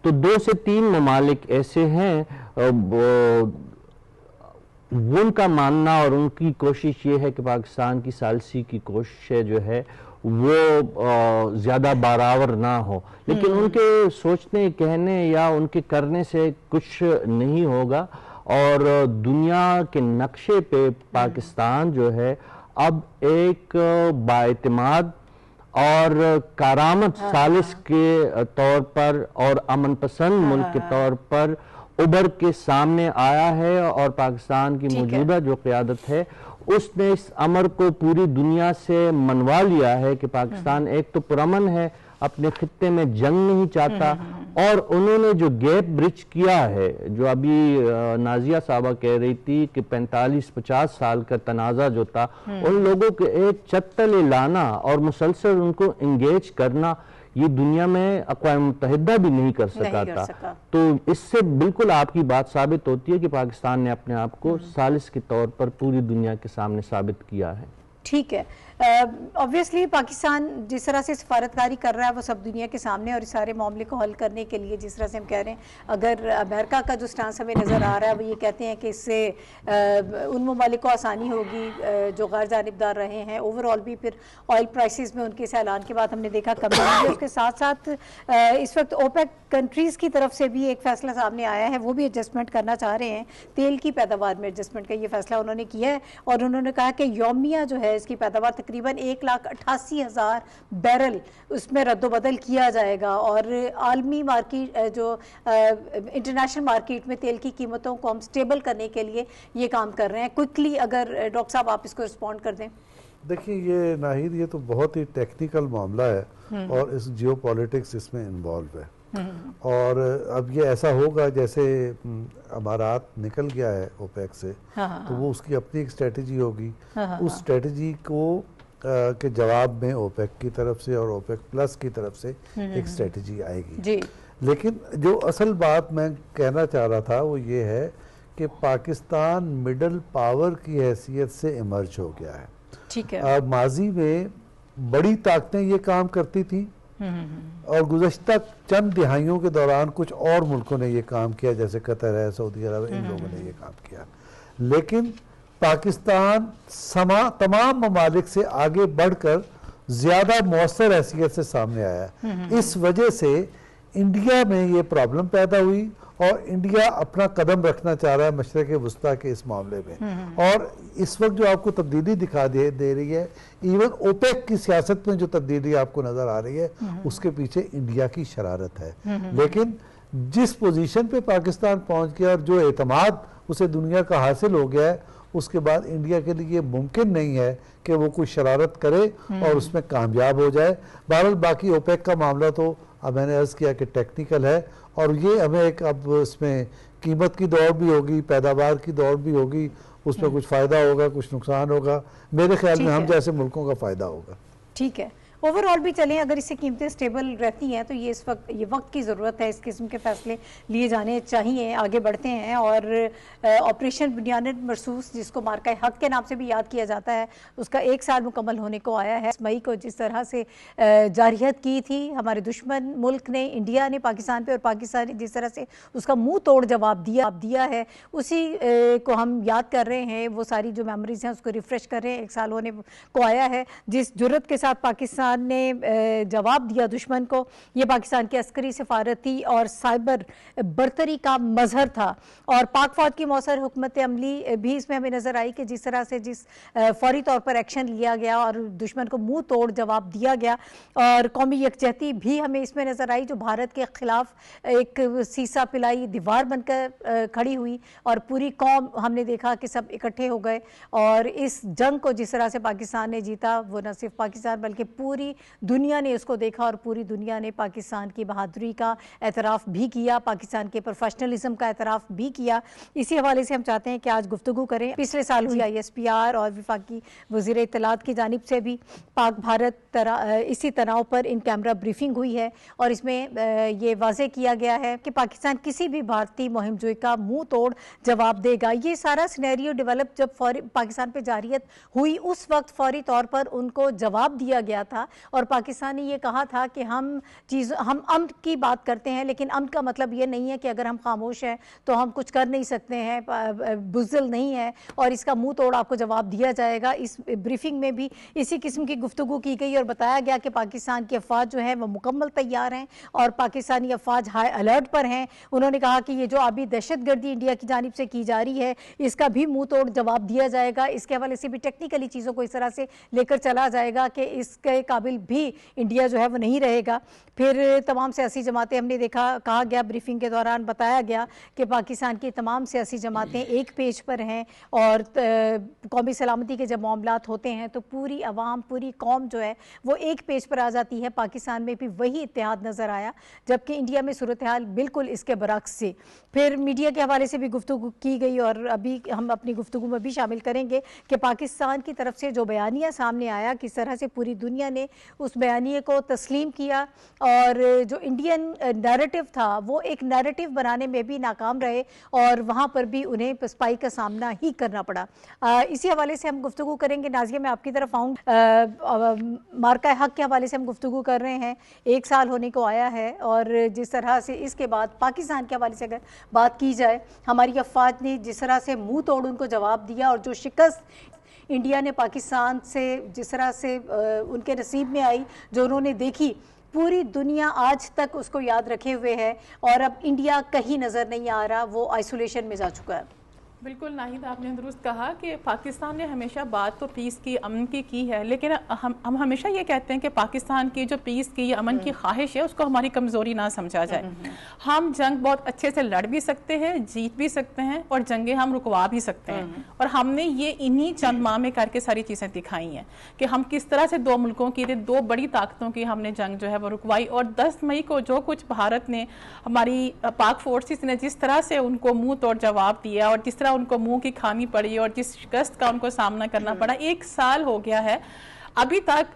तो 2 से 3 ममालिक ऐसे हैं, उनका मानना और उनकी कोशिश ये है कि पाकिस्तान की सालसी की कोशिश जो है वो ज़्यादा बारावर ना हो, लेकिन उनके सोचने, कहने या उनके करने से कुछ नहीं होगा। और दुनिया के नक्शे पे पाकिस्तान जो है अब एक बाएतिमाद और कारामद सालिस के तौर पर और अमन पसंद मुल्क के तौर पर उभर के सामने आया है। और पाकिस्तान की मौजूदा जो क़यादत है उसने इस अमर को पूरी दुनिया से मनवा लिया है कि पाकिस्तान एक तो पुरअमन है, अपने खित्ते में जंग नहीं चाहता, और उन्होंने जो गैप ब्रिज किया है, जो अभी नाजिया साहबा कह रही थी कि 45-50 साल का तनाज़ा जो था, उन लोगों के एक छत तले लाना और मुसलसल उनको इंगेज करना, ये दुनिया में अक़वाम मुत्तहिदा भी नहीं कर सका था। तो इससे बिल्कुल आपकी बात साबित होती है कि पाकिस्तान ने अपने आप को सालिस के तौर पर पूरी दुनिया के सामने साबित किया है। ठीक है, ऑब्वियसली पाकिस्तान जिस तरह से सफारतकारी कर रहा है वो सब दुनिया के सामने, और इस सारे मामले को हल करने के लिए जिस तरह से हम कह रहे हैं, अगर अमेरिका का जो स्टांस हमें नज़र आ रहा है वो ये कहते हैं कि इससे उन ममालिक को आसानी होगी जो गैर जानिबदार रहे हैं। ओवरऑल भी फिर ऑयल प्राइसेस में उनके इस ऐलान के बाद हमने देखा कमी हुई है। उसके साथ साथ इस वक्त ओपेक कंट्रीज़ की तरफ से भी एक फ़ैसला सामने आया है, वो भी एडजस्टमेंट करना चाह रहे हैं, तेल की पैदावार में एडजस्टमेंट का ये फैसला उन्होंने किया है। और उन्होंने कहा कि यौमिया जो है इसकी पैदावार तकरीबन 1,88,000 बैरल उसमें रद्दोबदल किया जाएगा, और आलमी मार्केट जो इंटरनेशनल मार्केट में तेल की कीमतों को हम स्टेबल करने के लिए ये काम कर रहे हैं। क्विकली अगर डॉक्टर साहब आप इसको रिस्पॉन्ड कर दें। देखिए ये नाहिद, ये तो बहुत ही टेक्निकल मामला है और इस जियोपॉलिटिक्स इसमें इन्वॉल्व है। और अब ये ऐसा होगा जैसे अमारात निकल गया है ओपेक से, तो वो उसकी अपनी एक स्ट्रेटजी होगी। उस स्ट्रेटजी को के जवाब में ओपेक की तरफ से और ओपेक प्लस की तरफ से एक स्ट्रेटजी आएगी जी। लेकिन जो असल बात मैं कहना चाह रहा था वो ये है कि पाकिस्तान मिडल पावर की हैसियत से इमर्ज हो गया है। ठीक है, माजी में बड़ी ताकतें ये काम करती थी और गुज़श्ता चंद दिहाइयों के दौरान कुछ और मुल्कों ने ये काम किया, जैसे कतर है, सऊदी अरब, इन लोगों ने ये काम किया। लेकिन पाकिस्तान तमाम ममालिक से आगे बढ़कर ज़्यादा मौसर हैसियत से सामने आया। इस वजह से इंडिया में ये प्रॉब्लम पैदा हुई और इंडिया अपना कदम रखना चाह रहा है मशरक़ वुस्ता के इस मामले में। और इस वक्त जो आपको तब्दीली दिखा दे रही है, इवन ओपेक की सियासत में जो तब्दीली आपको नजर आ रही है, उसके पीछे इंडिया की शरारत है। लेकिन जिस पोजीशन पे पाकिस्तान पहुंच गया और जो एतमाद उसे दुनिया का हासिल हो गया है, उसके बाद इंडिया के लिए मुमकिन नहीं है कि वो कोई शरारत करे और उसमें कामयाब हो जाए। बहरहाल बाकी ओपेक का मामला तो अब मैंने अर्ज किया कि टेक्निकल है, और ये हमें एक अब इसमें कीमत की दौड़ भी होगी, पैदावार की दौड़ भी होगी, उसमें कुछ फ़ायदा होगा, कुछ नुकसान होगा। मेरे ख्याल में हम जैसे मुल्कों का फ़ायदा होगा। ठीक है, ओवरऑल भी चलें, अगर इससे कीमतें स्टेबल रहती हैं तो ये इस वक्त ये वक्त की ज़रूरत है, इस किस्म के फैसले लिए जाने चाहिए। आगे बढ़ते हैं और ऑपरेशन बुनियाद मरसूस, जिसको मार्का हक के नाम से भी याद किया जाता है, उसका 1 साल मुकम्मल होने को आया है। मई को जिस तरह से जारहियत की थी हमारे दुश्मन मुल्क ने, इंडिया ने पाकिस्तान पे, और पाकिस्तान ने जिस तरह से उसका मुंह तोड़ जवाब दिया है, उसी को हम याद कर रहे हैं। वो सारी जो मेमोरीज हैं उसको रिफ्रेश कर रहे हैं। 1 साल होने को आया है। जिस जुर्रत के साथ पाकिस्तान ने जवाब दिया दुश्मन को, ये पाकिस्तान की अस्करी सफारती और साइबर बर्तरी का मजहर था। और पाक फौज की मौसर हुकूमत अमली भी इसमें हमें नजर आई कि जिस तरह से फौरी तौर पर एक्शन लिया गया और दुश्मन को मुंह तोड़ जवाब दिया गया, और कौमी यकजहती भी हमें इसमें नजर आई, जो भारत के खिलाफ एक सीसा पिलाई दीवार बनकर खड़ी हुई, और पूरी कौम हमने देखा कि सब इकट्ठे हो गए। और इस जंग को जिस तरह से पाकिस्तान ने जीता, वो न सिर्फ पाकिस्तान बल्कि पूरी दुनिया ने उसको देखा, और पूरी दुनिया ने पाकिस्तान की बहादुरी का एतराफ़ भी किया, पाकिस्तान के प्रोफेशनलिज्म का एतराफ़ भी किया। इसी हवाले से हम चाहते हैं कि आज गुफ्तगू करें। पिछले साल हुई ISPR और वफाकी वज़ीर इत्तलात की जानिब से भी पाक भारत इसी तनाव पर इन कैमरा ब्रीफिंग हुई है, और इसमें ये वाज़े किया गया है कि पाकिस्तान किसी भी भारतीय मुहिम जोई का मुंह तोड़ जवाब देगा। ये सारा सिनेरियो डेवलप जब पाकिस्तान पर जारियत हुई, उस वक्त फौरी तौर पर उनको जवाब दिया गया था, और पाकिस्तान ने ये कहा था कि हम अमन की बात करते हैं, लेकिन अमन का मतलब ये नहीं है कि अगर हम खामोश हैं तो हम कुछ कर नहीं सकते हैं, बुज़दिल नहीं है, और इसका मुंह तोड़ आपको जवाब दिया जाएगा। इस ब्रीफिंग में भी इसी किस्म की गुफ्तगू की गई और बताया गया कि पाकिस्तान की अफवाज जो है वो मुकम्मल तैयार हैं और पाकिस्तानी अफवाज हाई अलर्ट पर हैं। उन्होंने कहा कि ये जो अभी दहशतगर्दी इंडिया की जानिब से की जा रही है, इसका भी मुंह तोड़ जवाब दिया जाएगा। इसके हवाले से भी टेक्निकली चीज़ों को इस तरह से लेकर चला जाएगा कि इसके काबिल भी इंडिया जो है वो नहीं रहेगा। फिर तमाम सियासी जमातें हमने देखा, कहा गया ब्रीफिंग के दौरान बताया गया कि पाकिस्तान की तमाम सियासी जमातें एक पेज पर हैं और कौमी सलामती के जब मामलात होते हैं तो पूरी अवाम, पूरी कौम जो है वो एक पेज पर आ जाती है। पाकिस्तान में भी वही इत्तेहाद नज़र आया, जबकि इंडिया में सूरत हाल बिल्कुल इसके बरक्स से। फिर मीडिया के हवाले से भी गुफ्तगू की गई और अभी हम अपनी गुफ्तगू में भी शामिल करेंगे कि पाकिस्तान की तरफ से जो बयानिया सामने आया, किस तरह से पूरी दुनिया ने उस बयानिए को तस्लीम किया और जो इंडियन नैरेटिव था वो एक नैरेटिव बनाने में भी नाकाम रहे और वहाँ पर भी उन्हें पसपाई का सामना ही करना पड़ा। इसी हवाले से हम गुफ्तगू करेंगे। नाज़िया, मैं आपकी तरफ आऊँ। मार्का हक के हवाले से हम गुफ्तगू कर रहे हैं, 1 साल होने को आया है और जिस तरह से इसके बाद पाकिस्तान के हवाले से अगर बात की जाए, हमारी अफवाज ने जिस तरह से मुंह तोड़ उनको जवाब दिया और जो शिकस्त इंडिया ने पाकिस्तान से जिस तरह से उनके नसीब में आई, जो उन्होंने देखी, पूरी दुनिया आज तक उसको याद रखे हुए है और अब इंडिया कहीं नज़र नहीं आ रहा, वो आइसोलेशन में जा चुका है। बिल्कुल नाहिद, आपने दुरुस्त कहा कि पाकिस्तान ने हमेशा बात तो पीस की, अमन की है, लेकिन हम हमेशा ये कहते हैं कि पाकिस्तान की जो पीस की या अमन की ख्वाहिश है उसको हमारी कमज़ोरी ना समझा जाए। हम जंग बहुत अच्छे से लड़ भी सकते हैं, जीत भी सकते हैं और जंगें हम रुकवा भी सकते हैं और हमने ये इन्हीं चंद माह में करके सारी चीज़ें दिखाई हैं कि हम किस तरह से 2 मुल्कों की, 2 बड़ी ताकतों की हमने जंग जो है वो रुकवाई। और 10 मई को जो कुछ भारत ने, हमारी पाक फोर्सेस ने जिस तरह से उनको मुंह तोड़ जवाब दिया और जिस तरह उनको मुंह की खानी पड़ी और जिस शिकस्त का उनको सामना करना पड़ा, 1 साल हो गया है। अभी तक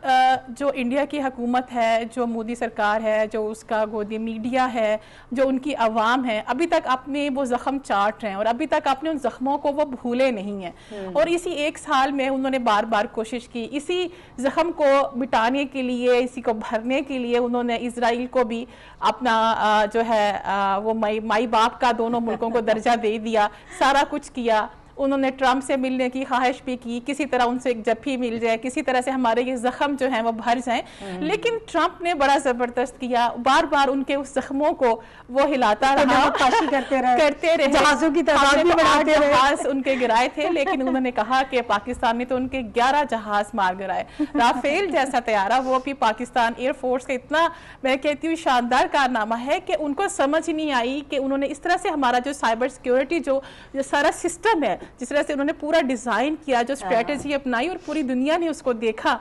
जो इंडिया की हुकूमत है, जो मोदी सरकार है, जो उसका गोदी मीडिया है, जो उनकी आवाम है, अभी तक अपने वो जख्म चाट रहे हैं और अभी तक अपने उन जख्मों को वो भूले नहीं हैं। और इसी 1 साल में उन्होंने बार बार कोशिश की, इसी जख्म को मिटाने के लिए, इसी को भरने के लिए उन्होंने इजराइल को भी अपना जो है वो माई बाप का दोनों मुल्कों को दर्जा दे दिया, सारा कुछ किया। उन्होंने ट्रंप से मिलने की ख्वाहिश भी की, किसी तरह उनसे एक जफ्फी मिल जाए, किसी तरह से हमारे ये जख्म जो हैं वो भर जाएं। लेकिन ट्रंप ने बड़ा जबरदस्त किया, बार बार उनके उस जख्मों को वो हिलाता रहा, करते रहे, जहाजों की तादाद भी बढ़ाते रहे, जहाज उनके गिराए थे, लेकिन उन्होंने कहा कि पाकिस्तान ने तो उनके 11 जहाज मार गिराए। राफेल जैसा तैयारा वो भी पाकिस्तान एयरफोर्स का इतना, मैं कहती हूँ, शानदार कारनामा है कि उनको समझ नहीं आई कि उन्होंने इस तरह से हमारा जो साइबर सिक्योरिटी जो सारा सिस्टम है, जिस तरह से उन्होंने पूरा डिजाइन किया, जो स्ट्रेटेजी अपनाई और पूरी दुनिया ने उसको देखा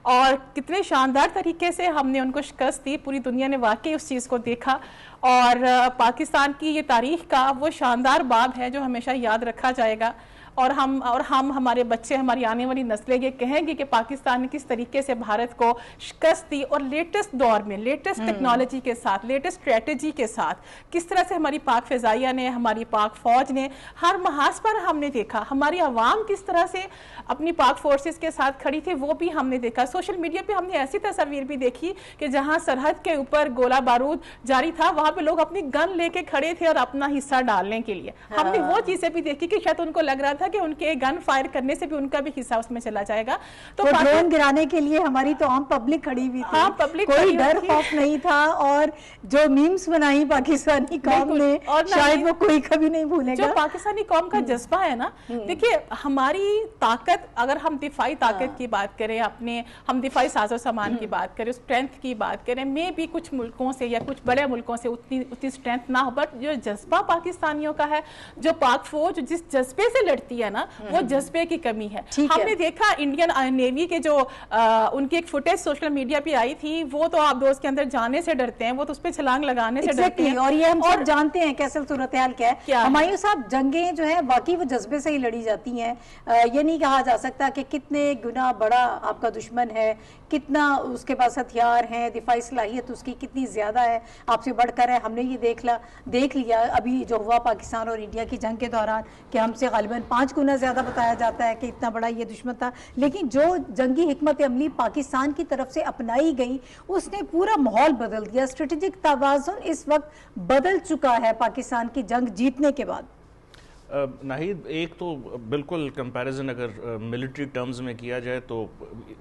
और कितने शानदार तरीके से हमने उनको शिकस्त दी, पूरी दुनिया ने वाकई उस चीज़ को देखा। और पाकिस्तान की ये तारीख का वो शानदार बाब है जो हमेशा याद रखा जाएगा। और हम हमारे बच्चे, हमारी आने वाली नस्लें ये कहेंगे कि पाकिस्तान ने किस तरीके से भारत को शिकस्त दी और लेटेस्ट दौर में, लेटेस्ट टेक्नोलॉजी के साथ, लेटेस्ट स्ट्रेटजी के साथ किस तरह से हमारी पाक फिजाइया ने, हमारी पाक फौज ने, हर महाज पर हमने देखा, हमारी आवाम किस तरह से अपनी पाक फोर्सेस के साथ खड़ी थी, वो भी हमने देखा। सोशल मीडिया पे हमने ऐसी तस्वीर भी देखी कि जहां सरहद के ऊपर गोला बारूद जारी था, वहां पे लोग अपनी गन लेके खड़े थे और अपना हिस्सा डालने के लिए। हमने वो चीजें भी देखी कि शायद उनको लग रहा था कि उनके गन फायर करने से भी उनका भी हिस्सा उसमें चला जाएगा। तो ड्रोन गिराने के लिए हमारी तो आम पब्लिक खड़ी हुई थी। हाँ, पब्लिक कोई डर खौफ नहीं था और जो मीम्स बनाई पाकिस्तानी कौम ने, और शायद वो कोई कभी नहीं भूलेगा। जो पाकिस्तानी कौम का जज्बा है ना, देखिए हमारी ताकत, अगर हम दिफाई ताकत की बात करें, अपने हम दिफाई साजो सामान की बात करें, स्ट्रेंथ की बात करें, मे भी कुछ मुल्कों से या कुछ बड़े मुल्कों से उतनी स्ट्रेंथ ना हो, बट जो जज्बा पाकिस्तानियों का है, जो पाक फौज जिस जज्बे से लड़ती है ना, वो जज्बे की कमी है। हमने देखा इंडियन नेवी के जो उनकी एक फुटेज सोशल मीडिया पे आई थी, वो तो आप दोस्त के अंदर जाने से डरते हैं, वो तो उस पर छलांग लगाने से डरते हैं। और ये हम सब जानते हैं कैसे सूरत हाल क्या है। हमायूं साहब, जंगें जो है वाकई वो जज्बे से ही लड़ी जाती हैं। ये नहीं कहा जा सकता कि कितने गुना बड़ा आपका दुश्मन है, कितना उसके पास हथियार हैं, दिफाई सलाहियत उसकी कितनी ज्यादा है, आपसे बढ़कर है। हमने ये देख लिया अभी जो हुआ पाकिस्तान और इंडिया की जंग के दौरान कि हमसे गालिबन 5 गुना ज्यादा बताया जाता है कि इतना बड़ा ये दुश्मन था। लेकिन जो जंगी हिकमत अमली पाकिस्तान की तरफ से अपनाई गई, उसने पूरा माहौल बदल दिया। स्ट्रेटेजिक तवाज़ुन इस वक्त बदल चुका है पाकिस्तान की जंग जीतने के बाद। नाहिद, एक तो बिल्कुल कंपैरिजन अगर मिलिट्री टर्म्स में किया जाए तो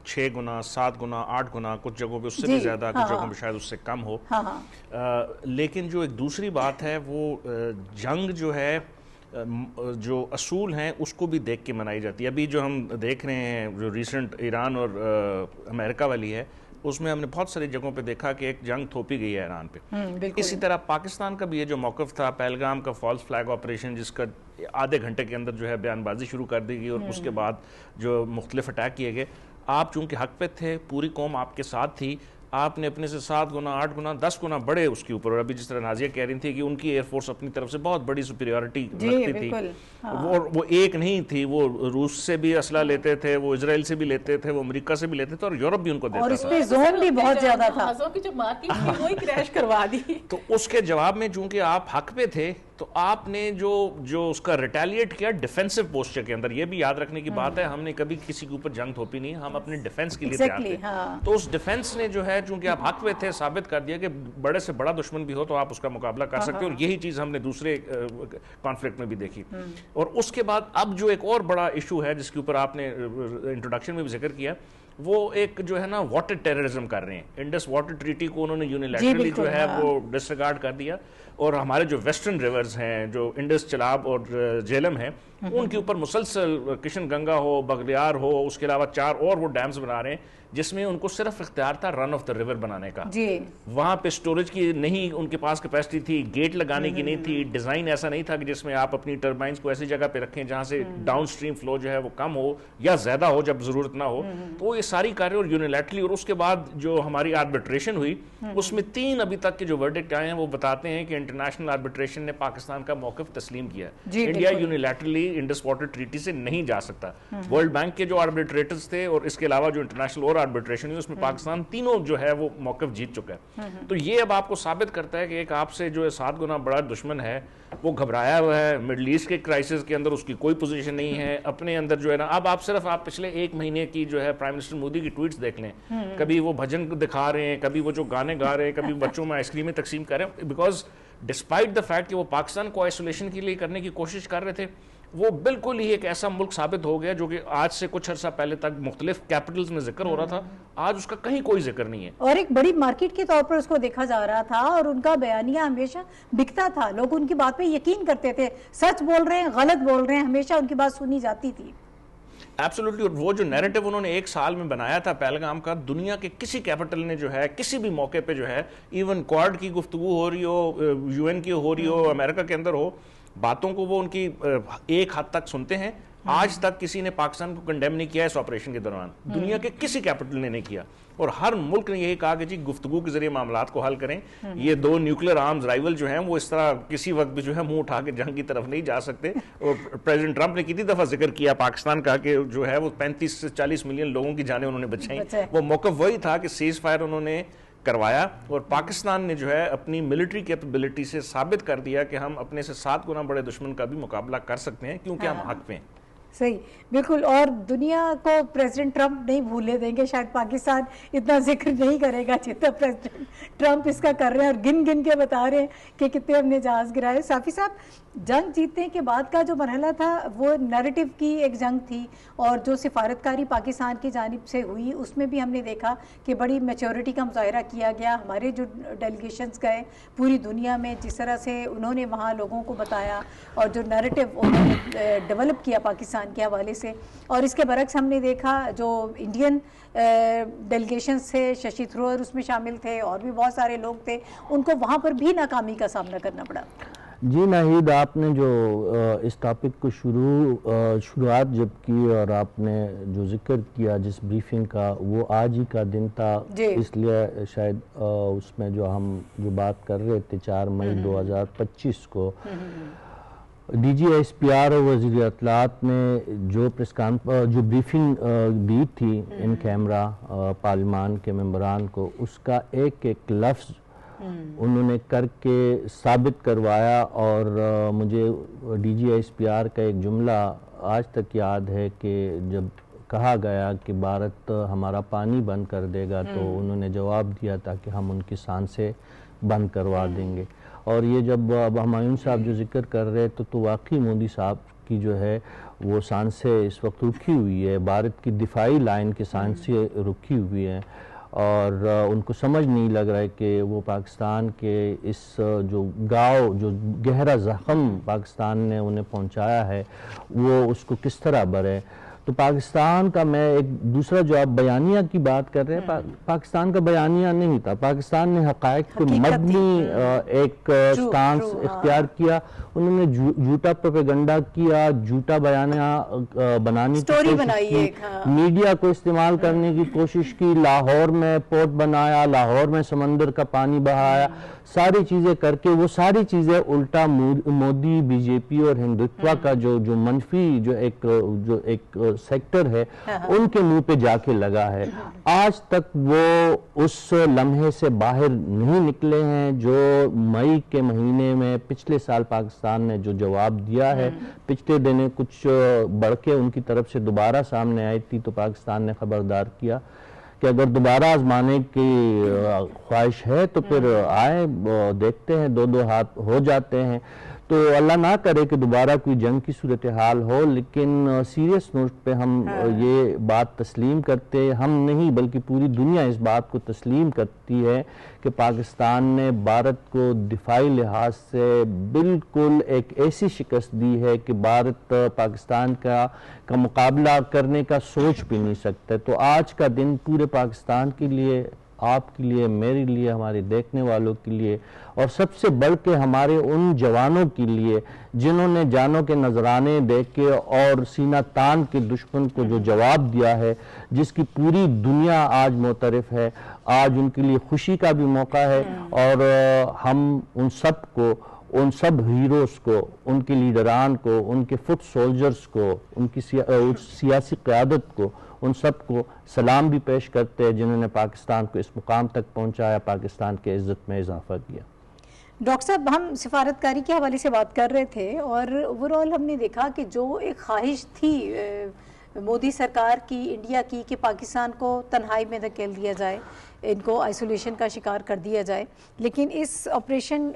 6 गुना, 7 गुना, 8 गुना, कुछ जगहों पे उससे भी ज़्यादा, कुछ जगहों पे शायद उससे कम हो। लेकिन जो एक दूसरी बात है वो जंग जो है, जो असूल हैं उसको भी देख के मनाई जाती है। अभी जो हम देख रहे हैं, जो रिसेंट ईरान और अमेरिका वाली है, उसमें हमने बहुत सारी जगहों पे देखा कि एक जंग थोपी गई है ईरान पे। इसी तरह पाकिस्तान का भी ये जो मौक़िफ़ था, पहलगाम का फॉल्स फ्लैग ऑपरेशन, जिसका आधे घंटे के अंदर जो है बयानबाजी शुरू कर दी गई और उसके बाद जो मुख्तलिफ अटैक किए गए, आप चूंकि हक पे थे, पूरी कौम आपके साथ थी, आपने अपने से 7 गुना 8 गुना 10 गुना बड़े उसके ऊपर, और अभी जिस तरह नाजिया कह रही थी कि उनकी एयरफोर्स अपनी तरफ से बहुत बड़ी सुपीरियरिटी रखती थी। वो एक नहीं थी, वो रूस से भी असला लेते थे, वो इजराइल से भी लेते थे, वो अमेरिका से भी लेते थे, और यूरोप भी उनको देता था, और इसमें जोन भी बहुत ज्यादा था, की जो मार्केट थी वो ही क्रैश करवा दी। तो उसके जवाब में चूंकि आप हक पे थे, तो आपने जो उसका रिटेलिएट किया डिफेंसिव पोस्चर के अंदर। ये भी याद रखने की बात है, हमने कभी किसी के ऊपर जंग थोपी नहीं, हम अपने डिफेंस के लिए तैयार थे। तो उस डिफेंस ने जो है, चूंकि आप हक पे थे, साबित कर दिया कि बड़े से बड़ा दुश्मन भी हो तो आप उसका मुकाबला कर सकते हो, और यही चीज हमने दूसरे कॉन्फ्लिक्ट में भी देखी। और उसके बाद अब जो एक और बड़ा इशू है जिसके ऊपर आपने इंट्रोडक्शन में भी जिक्र किया, वो एक जो है ना वाटर टेररिज्म कर रहे हैं। इंडस वाटर ट्रीटी को उन्होंने यूनिलैटरली जो है वो डिसरिगार्ड कर दिया, और हमारे जो वेस्टर्न रिवर्स हैं, जो इंडस, चेनाब और झेलम है, उनके ऊपर मुसलसल किशन गंगा हो, बगलियार हो, उसके अलावा 4 और वो डैम्स बना रहे हैं, जिसमें उनको सिर्फ इख्तियार था रन ऑफ द रिवर बनाने का। वहां पे स्टोरेज की नहीं उनके पास कैपेसिटी थी, गेट लगाने की नहीं थी, डिजाइन ऐसा नहीं था कि जिसमें आप अपनी टर्बाइंस को ऐसी जगह पे रखें जहां से डाउन स्ट्रीम फ्लो जो है वो कम हो या ज्यादा हो जब जरूरत ना हो। तो ये सारी कार्य और यूनिलैटरली, और उसके बाद जो हमारी आर्बिट्रेशन हुई उसमें 3 अभी तक के जो वर्डिक्ट आए हैं वो बताते हैं कि इंटरनेशनल आर्बिट्रेशन ने पाकिस्तान का मौक़िफ़ तस्लीम किया। India unilaterally Indus water treaty से नहीं जा सकता। वर्ल्ड बैंक के जो आर्बिट्रेटर्स थे और इसके अलावा जो इंटरनेशनल और आर्बिट्रेशन है उसमें पाकिस्तान तीनों जो है वो मौक़िफ़ जीत चुका है। तो ये अब आपको साबित करता है कि एक आपसे जो है 7 गुना बड़ा दुश्मन है, वो घबराया हुआ है। मिडल ईस्ट के क्राइसिस के अंदर उसकी कोई पोजीशन नहीं है, अपने अंदर जो है ना, अब आप सिर्फ आप पिछले 1 महीने की जो है प्राइम मिनिस्टर मोदी की ट्वीट्स देख लें, कभी वो भजन दिखा रहे हैं, कभी वो जो गाने गा रहे हैं, कभी बच्चों में आइसक्रीमें तकसीम कर रहे हैं, बिकॉज डिस्पाइट द फैक्ट कि वो पाकिस्तान को आइसोलेशन के लिए करने की कोशिश कर रहे थे, वो बिल्कुल ही एक ऐसा मुल्क साबित हो गया जो कि आज से कुछ अर्सा पहले तक मुख्तलिफ कैपिटल्स में जिक्र हो रहा था, आज उसका कहीं कोई जिक्र नहीं है, और एक बड़ी मार्केट के तौर पर उसको देखा जा रहा था, और उनका बयानिया हमेशा बिकता था, लोग उनकी बात पे यकीन करते थे, सच बोल रहे हैं, गलत बोल रहे हैं, हमेशा उनकी बात सुनी जाती थी। एब्सोल्युटली। और वो जो नैरेटिव उन्होंने 1 साल में बनाया था पहलगाम का, दुनिया के किसी कैपिटल ने जो है किसी भी मौके पे जो है, इवन क्वाड की गुफ्तगू हो रही हो, यूएन की हो रही हो, अमेरिका के अंदर हो, बातों को वो उनकी एक हद तक सुनते हैं। आज तक किसी ने पाकिस्तान को कंडेम नहीं किया इस ऑपरेशन के दौरान, दुनिया के किसी कैपिटल ने नहीं किया, और हर मुल्क ने यही कहा कि जी गुफ्तगू के जरिए मामलात को हल करें। ये 2 न्यूक्लियर आर्म्स राइवल जो हैं वो इस तरह किसी वक्त भी जो है मुंह उठा के जंग की तरफ नहीं जा सकते। और प्रेसिडेंट ट्रंप ने कितनी दफा जिक्र किया पाकिस्तान का कि जो है वो 35 से 40 मिलियन लोगों की जानें उन्होंने बचाई। वो मौक़िफ़ वही था कि सीज फायर उन्होंने करवाया, और पाकिस्तान ने जो है अपनी मिलिट्री कैपेबिलिटी से साबित कर दिया कि हम अपने से 7 गुना बड़े दुश्मन का भी मुकाबला कर सकते हैं, क्योंकि हम हक पे हैं। सही, बिल्कुल। और दुनिया को प्रेसिडेंट ट्रंप नहीं भूलने देंगे, शायद पाकिस्तान इतना जिक्र नहीं करेगा जितना प्रेसिडेंट ट्रंप इसका कर रहे हैं, और गिन गिन के बता रहे हैं कि कितने हमने जहाज गिराए। साफी साहब, जंग जीतने के बाद का जो मरहला था वो नैरेटिव की एक जंग थी, और जो सिफारतकारी पाकिस्तान की जानिब से हुई उसमें भी हमने देखा कि बड़ी मैच्योरिटी का मुजाहरा किया गया। हमारे जो डेलीगेशंस गए पूरी दुनिया में, जिस तरह से उन्होंने वहाँ लोगों को बताया और जो नैरेटिव उन्होंने डेवलप किया पाकिस्तान के हवाले से, और इसके बरक्स हमने देखा जो इंडियन डेलीगेशन से शशि थरूर उसमें शामिल थे और भी बहुत सारे लोग थे, उनको वहाँ पर भी नाकामी का सामना करना पड़ा। जी नाहिद, आपने जो इस टॉपिक को शुरुआत जब की और आपने जो जिक्र किया जिस ब्रीफिंग का, वो आज ही का दिन था, इसलिए शायद उसमें जो हम जो बात कर रहे थे 4 मई 2025 को DGSPR और वज़ीर इत्तलाआत ने जो ब्रीफिंग दी थी इन कैमरा पार्लिमान के मेंबरान को, उसका एक एक लफ्ज़ उन्होंने करके साबित करवाया। और मुझे DGSPR का एक जुमला आज तक याद है कि जब कहा गया कि भारत हमारा पानी बंद कर देगा, तो उन्होंने जवाब दिया था कि हम उनकी सांसें बंद करवा देंगे। और ये जब अब हुमायूं साहब जो जिक्र कर रहे तो वाकई मोदी साहब की जो है वो सांसें इस वक्त रुकी हुई है, भारत की दिफाई लाइन की सांसें रुकी हुई हैं, और उनको समझ नहीं लग रहा है कि वो पाकिस्तान के इस जो गाँव जो गहरा ज़ख्म पाकिस्तान ने उन्हें पहुंचाया है वो उसको किस तरह भरे। तो पाकिस्तान का, मैं एक दूसरा जो आप बयानिया की बात कर रहे हैं, पाकिस्तान का बयानिया नहीं था, पाकिस्तान ने हक़ाइक़ पे मबनी एक स्टांस इख्तियार किया। उन्होंने झूठा प्रोपेगेंडा किया, झूठा बयानिया बनाने की कोशिश की, मीडिया को इस्तेमाल करने की कोशिश की, लाहौर में पोर्ट बनाया, लाहौर में समंदर का पानी बहाया, सारी चीज़ें करके वो सारी चीज़ें उल्टा मोदी, बीजेपी और हिंदुत्व का जो मनफी जो एक सेक्टर है उनके मुंह पे जाके लगा है। आज तक वो उस लम्हे से बाहर नहीं निकले हैं जो मई के महीने में पिछले साल पाकिस्तान ने जो जवाब दिया है। पिछले दिन कुछ बढ़ के उनकी तरफ से दोबारा सामने आई थी, तो पाकिस्तान ने खबरदार किया कि अगर दोबारा आजमाने की ख्वाहिश है तो फिर आए, देखते हैं, दो हाथ हो जाते हैं। तो अल्लाह ना करे कि दोबारा कोई जंग की सूरत हाल हो, लेकिन सीरियस नोट पे हम ये बात तस्लीम करते, हम नहीं बल्कि पूरी दुनिया इस बात को तस्लीम करती है कि पाकिस्तान ने भारत को दिफाई लिहाज से बिल्कुल एक ऐसी शिकस्त दी है कि भारत पाकिस्तान का मुकाबला करने का सोच भी नहीं सकता। तो आज का दिन पूरे पाकिस्तान के लिए, आपके लिए, मेरे लिए, हमारे देखने वालों के लिए और सबसे बढ़ के हमारे उन जवानों के लिए जिन्होंने जानों के नजराने देख के और सीना तान के दुश्मन को जो जवाब दिया है, जिसकी पूरी दुनिया आज मोतरफ है, आज उनके लिए खुशी का भी मौका है। और हम उन सब को, उन सब हीरोज़ को, उनके लीडरान को, उनके फुट सोल्जर्स को, उनकी सियासी क़यादत को, उन सब को सलाम भी पेश करते हैं जिन्होंने पाकिस्तान को इस मुकाम तक पहुंचाया, पाकिस्तान के इज़्ज़त में इजाफा किया। डॉक्टर साहब, हम सिफारतकारी के हवाले से बात कर रहे थे और ओवरऑल हमने देखा कि जो एक ख्वाहिश थी मोदी सरकार की, इंडिया की, कि पाकिस्तान को तन्हाई में धकेल दिया जाए, इनको आइसोलेशन का शिकार कर दिया जाए, लेकिन इस ऑपरेशन,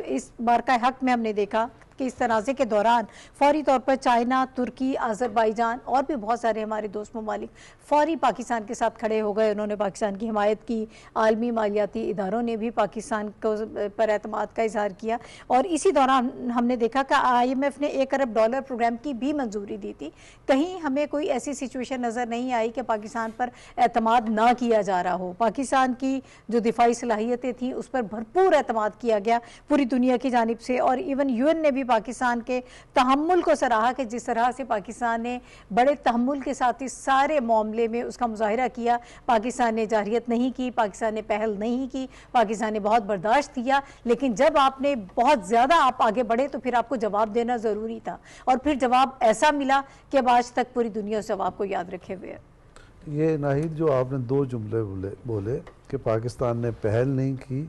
इस बार का हक में हमने देखा कि इस तनाज़े के दौरान फौरी तौर पर चाइना, तुर्की, अज़रबैजान और भी बहुत सारे हमारे दोस्त ममालिक फौरी पाकिस्तान के साथ खड़े हो गए। उन्होंने पाकिस्तान की हिमायत की। आलमी मालियाती इदारों ने भी पाकिस्तान को पर एतमाद का इजहार किया और इसी दौरान हमने देखा कि IMF ने $1 अरब प्रोग्राम की भी मंजूरी दी थी। कहीं हमें कोई ऐसी सिचुएशन नज़र नहीं आई कि पाकिस्तान पर एतमाद ना किया जा रहा हो। पाकिस्तान की जो दिफाई सलाहियतें थी उस पर भरपूर एतमाद किया गया पूरी दुनिया की जानिब से, और इवन UN ने भी पाकिस्तान के तहम्मुल को सराहा कि जिस तरह से पाकिस्तान ने बड़े तहम्मुल के साथ इस सारे मामले में उसका मुजाहिरा किया। पाकिस्तान ने जारियत नहीं की, पाकिस्तान ने पहल नहीं की, पाकिस्तान ने बहुत बर्दाश्त किया, लेकिन जब आपने बहुत ज़्यादा आप आगे बढ़े तो फिर आपको जवाब देना ज़रूरी था, और फिर जवाब ऐसा मिला कि अब आज तक पूरी दुनिया उस जवाब को याद रखे हुए है। ये नाहिद, जो आपने दो जुमले बोले कि पाकिस्तान ने पहल नहीं की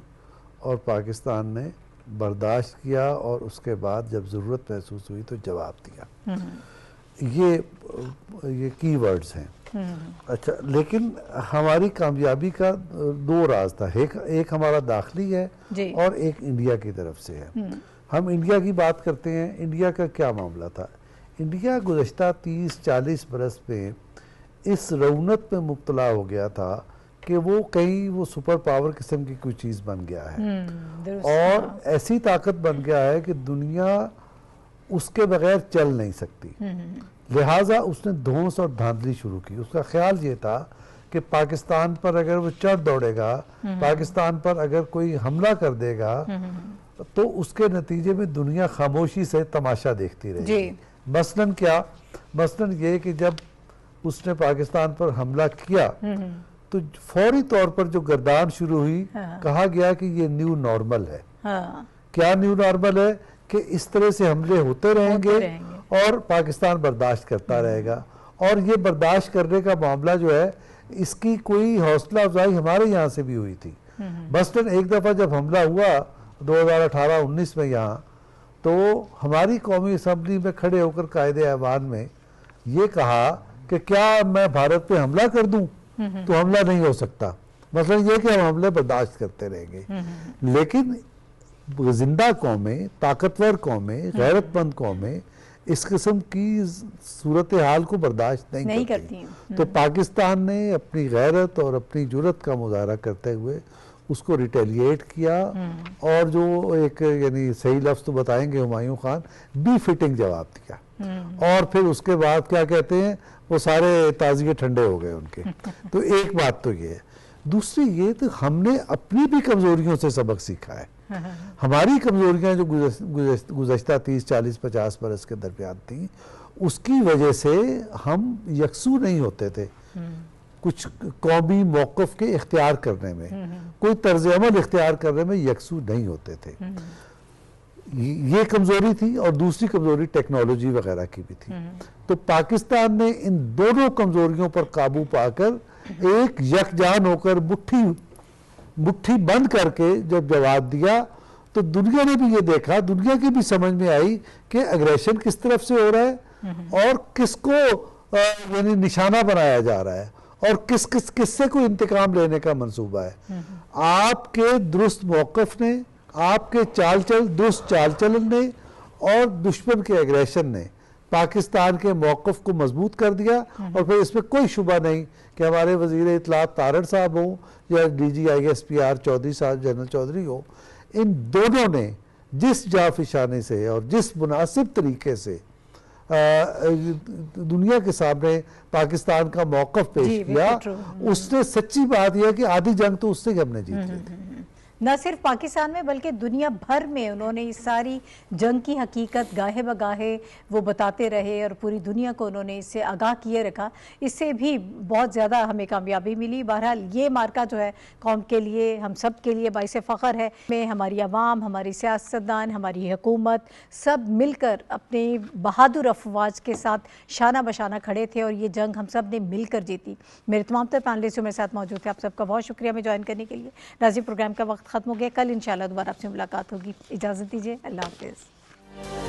और पाकिस्तान ने बर्दाश्त किया और उसके बाद जब ज़रूरत महसूस हुई तो जवाब दिया, ये कीवर्ड्स हैं। अच्छा, लेकिन हमारी कामयाबी का दो राज था, एक हमारा दाखिली है और एक इंडिया की तरफ से है। हम इंडिया की बात करते हैं। इंडिया का क्या मामला था? इंडिया गुज़श्ता 30-40 बरस में इस रौनक में मुब्तला हो गया था कि वो कहीं वो सुपर पावर किस्म की कोई चीज़ बन गया है और ऐसी ताकत बन गया है कि दुनिया उसके बगैर चल नहीं सकती। लिहाजा उसने धौंस और धांधली शुरू की। उसका ख्याल ये था कि पाकिस्तान पर अगर वो चढ़ दौड़ेगा, पाकिस्तान पर अगर कोई हमला कर देगा तो उसके नतीजे में दुनिया खामोशी से तमाशा देखती रहेगी। मसलन क्या? मसलन ये कि जब उसने पाकिस्तान पर हमला किया तो फौरी तौर पर जो गर्दान शुरू हुई, कहा गया कि ये न्यू नॉर्मल है। क्या न्यू नॉर्मल है? कि इस तरह से हमले होते रहेंगे और पाकिस्तान बर्दाश्त करता रहेगा। और ये बर्दाश्त करने का मामला जो है, इसकी कोई हौसला अफजाई हमारे यहाँ से भी हुई थी। मसलन एक दफ़ा जब हमला हुआ 2018-19 में यहाँ, तो हमारी कौमी असम्बली में खड़े होकर कायदे ऐवान में ये कहा कि क्या मैं भारत पे हमला कर दूं? तो हमला नहीं हो सकता। मतलब ये कि हम हमले बर्दाश्त करते रहेंगे। लेकिन जिंदा कौमें, ताकतवर कौमें, गैरतमंद कौमें इस किस्म की सूरत हाल को बर्दाश्त नहीं करती। तो पाकिस्तान ने अपनी गैरत और अपनी जुर्रत का मुजाहरा करते हुए उसको रिटेलिएट किया और जो एक, यानी सही लफ्ज़ तो बताएंगे हुमायूं खान, बी फिटिंग जवाब दिया। और फिर उसके बाद क्या कहते हैं, वो सारे ताजिए ठंडे हो गए उनके। तो एक बात तो ये है। दूसरी ये तो हमने अपनी भी कमजोरियों से सबक सीखा है। हमारी कमजोरियां जो गुज़श्ता 30, 40, 50 बरस के दरमियान थी, उसकी वजह से हम यकसू नहीं होते थे कुछ कौमी मौक़िफ़ के इख्तियार करने में, कोई तर्ज़ अमल इख्तियार करने में यकसू नहीं होते थे। ये कमज़ोरी थी, और दूसरी कमज़ोरी टेक्नोलॉजी वगैरह की भी थी। तो पाकिस्तान ने इन दोनों कमज़ोरियों पर काबू पाकर एक यकजान होकर मुट्ठी बंद करके जब जवाब दिया, तो दुनिया ने भी ये देखा, दुनिया की भी समझ में आई कि एग्रेशन किस तरफ से हो रहा है और किसको यानी निशाना बनाया जा रहा है, और किससे कोई इंतकाम लेने का मंसूबा है। आपके दुरुस्त मौक़िफ़ ने, आपके दुरुस्त चाल चलन ने और दुश्मन के एग्रेशन ने पाकिस्तान के मौक़िफ़ को मजबूत कर दिया। और फिर इसमें कोई शुबा नहीं कि हमारे वज़ीर इत्तलात तारड़ साहब हों या DGISPR चौधरी साहब, जनरल चौधरी हो, इन दोनों ने जिस जाफिशाने से और जिस मुनासिब तरीके से दुनिया के सामने पाकिस्तान का मौक़िफ़ पेश किया, उसने सच्ची बात यह है कि आधी जंग तो उससे हमने जीत ली थी। न सिर्फ पाकिस्तान में बल्कि दुनिया भर में उन्होंने इस सारी जंग की हकीकत गाहे बगाहे वो बताते रहे और पूरी दुनिया को उन्होंने इससे आगाह किए रखा। इससे भी बहुत ज़्यादा हमें कामयाबी मिली। बहरहाल ये मार्का जो है कौम के लिए, हम सब के लिए बाइसे फ़ख्र है। में हमारी आवाम, हमारी सियासतदान, हमारी हुकूमत सब मिलकर अपने बहादुर अफवाज के साथ शाना बशाना खड़े थे और ये जंग हम सब ने मिलकर जीती। मेरे तमाम तर पैनलिस्ट मेरे साथ मौजूद थे, आप सबका बहुत शुक्रिया हमें ज्वाइन करने के लिए। नाज़रीन, प्रोग्राम का वक्त ख़त्म हो गया। कल इंशाल्लाह दोबारा आपसे मुलाकात होगी। इजाज़त दीजिए, अल्लाह हाफ़िज़।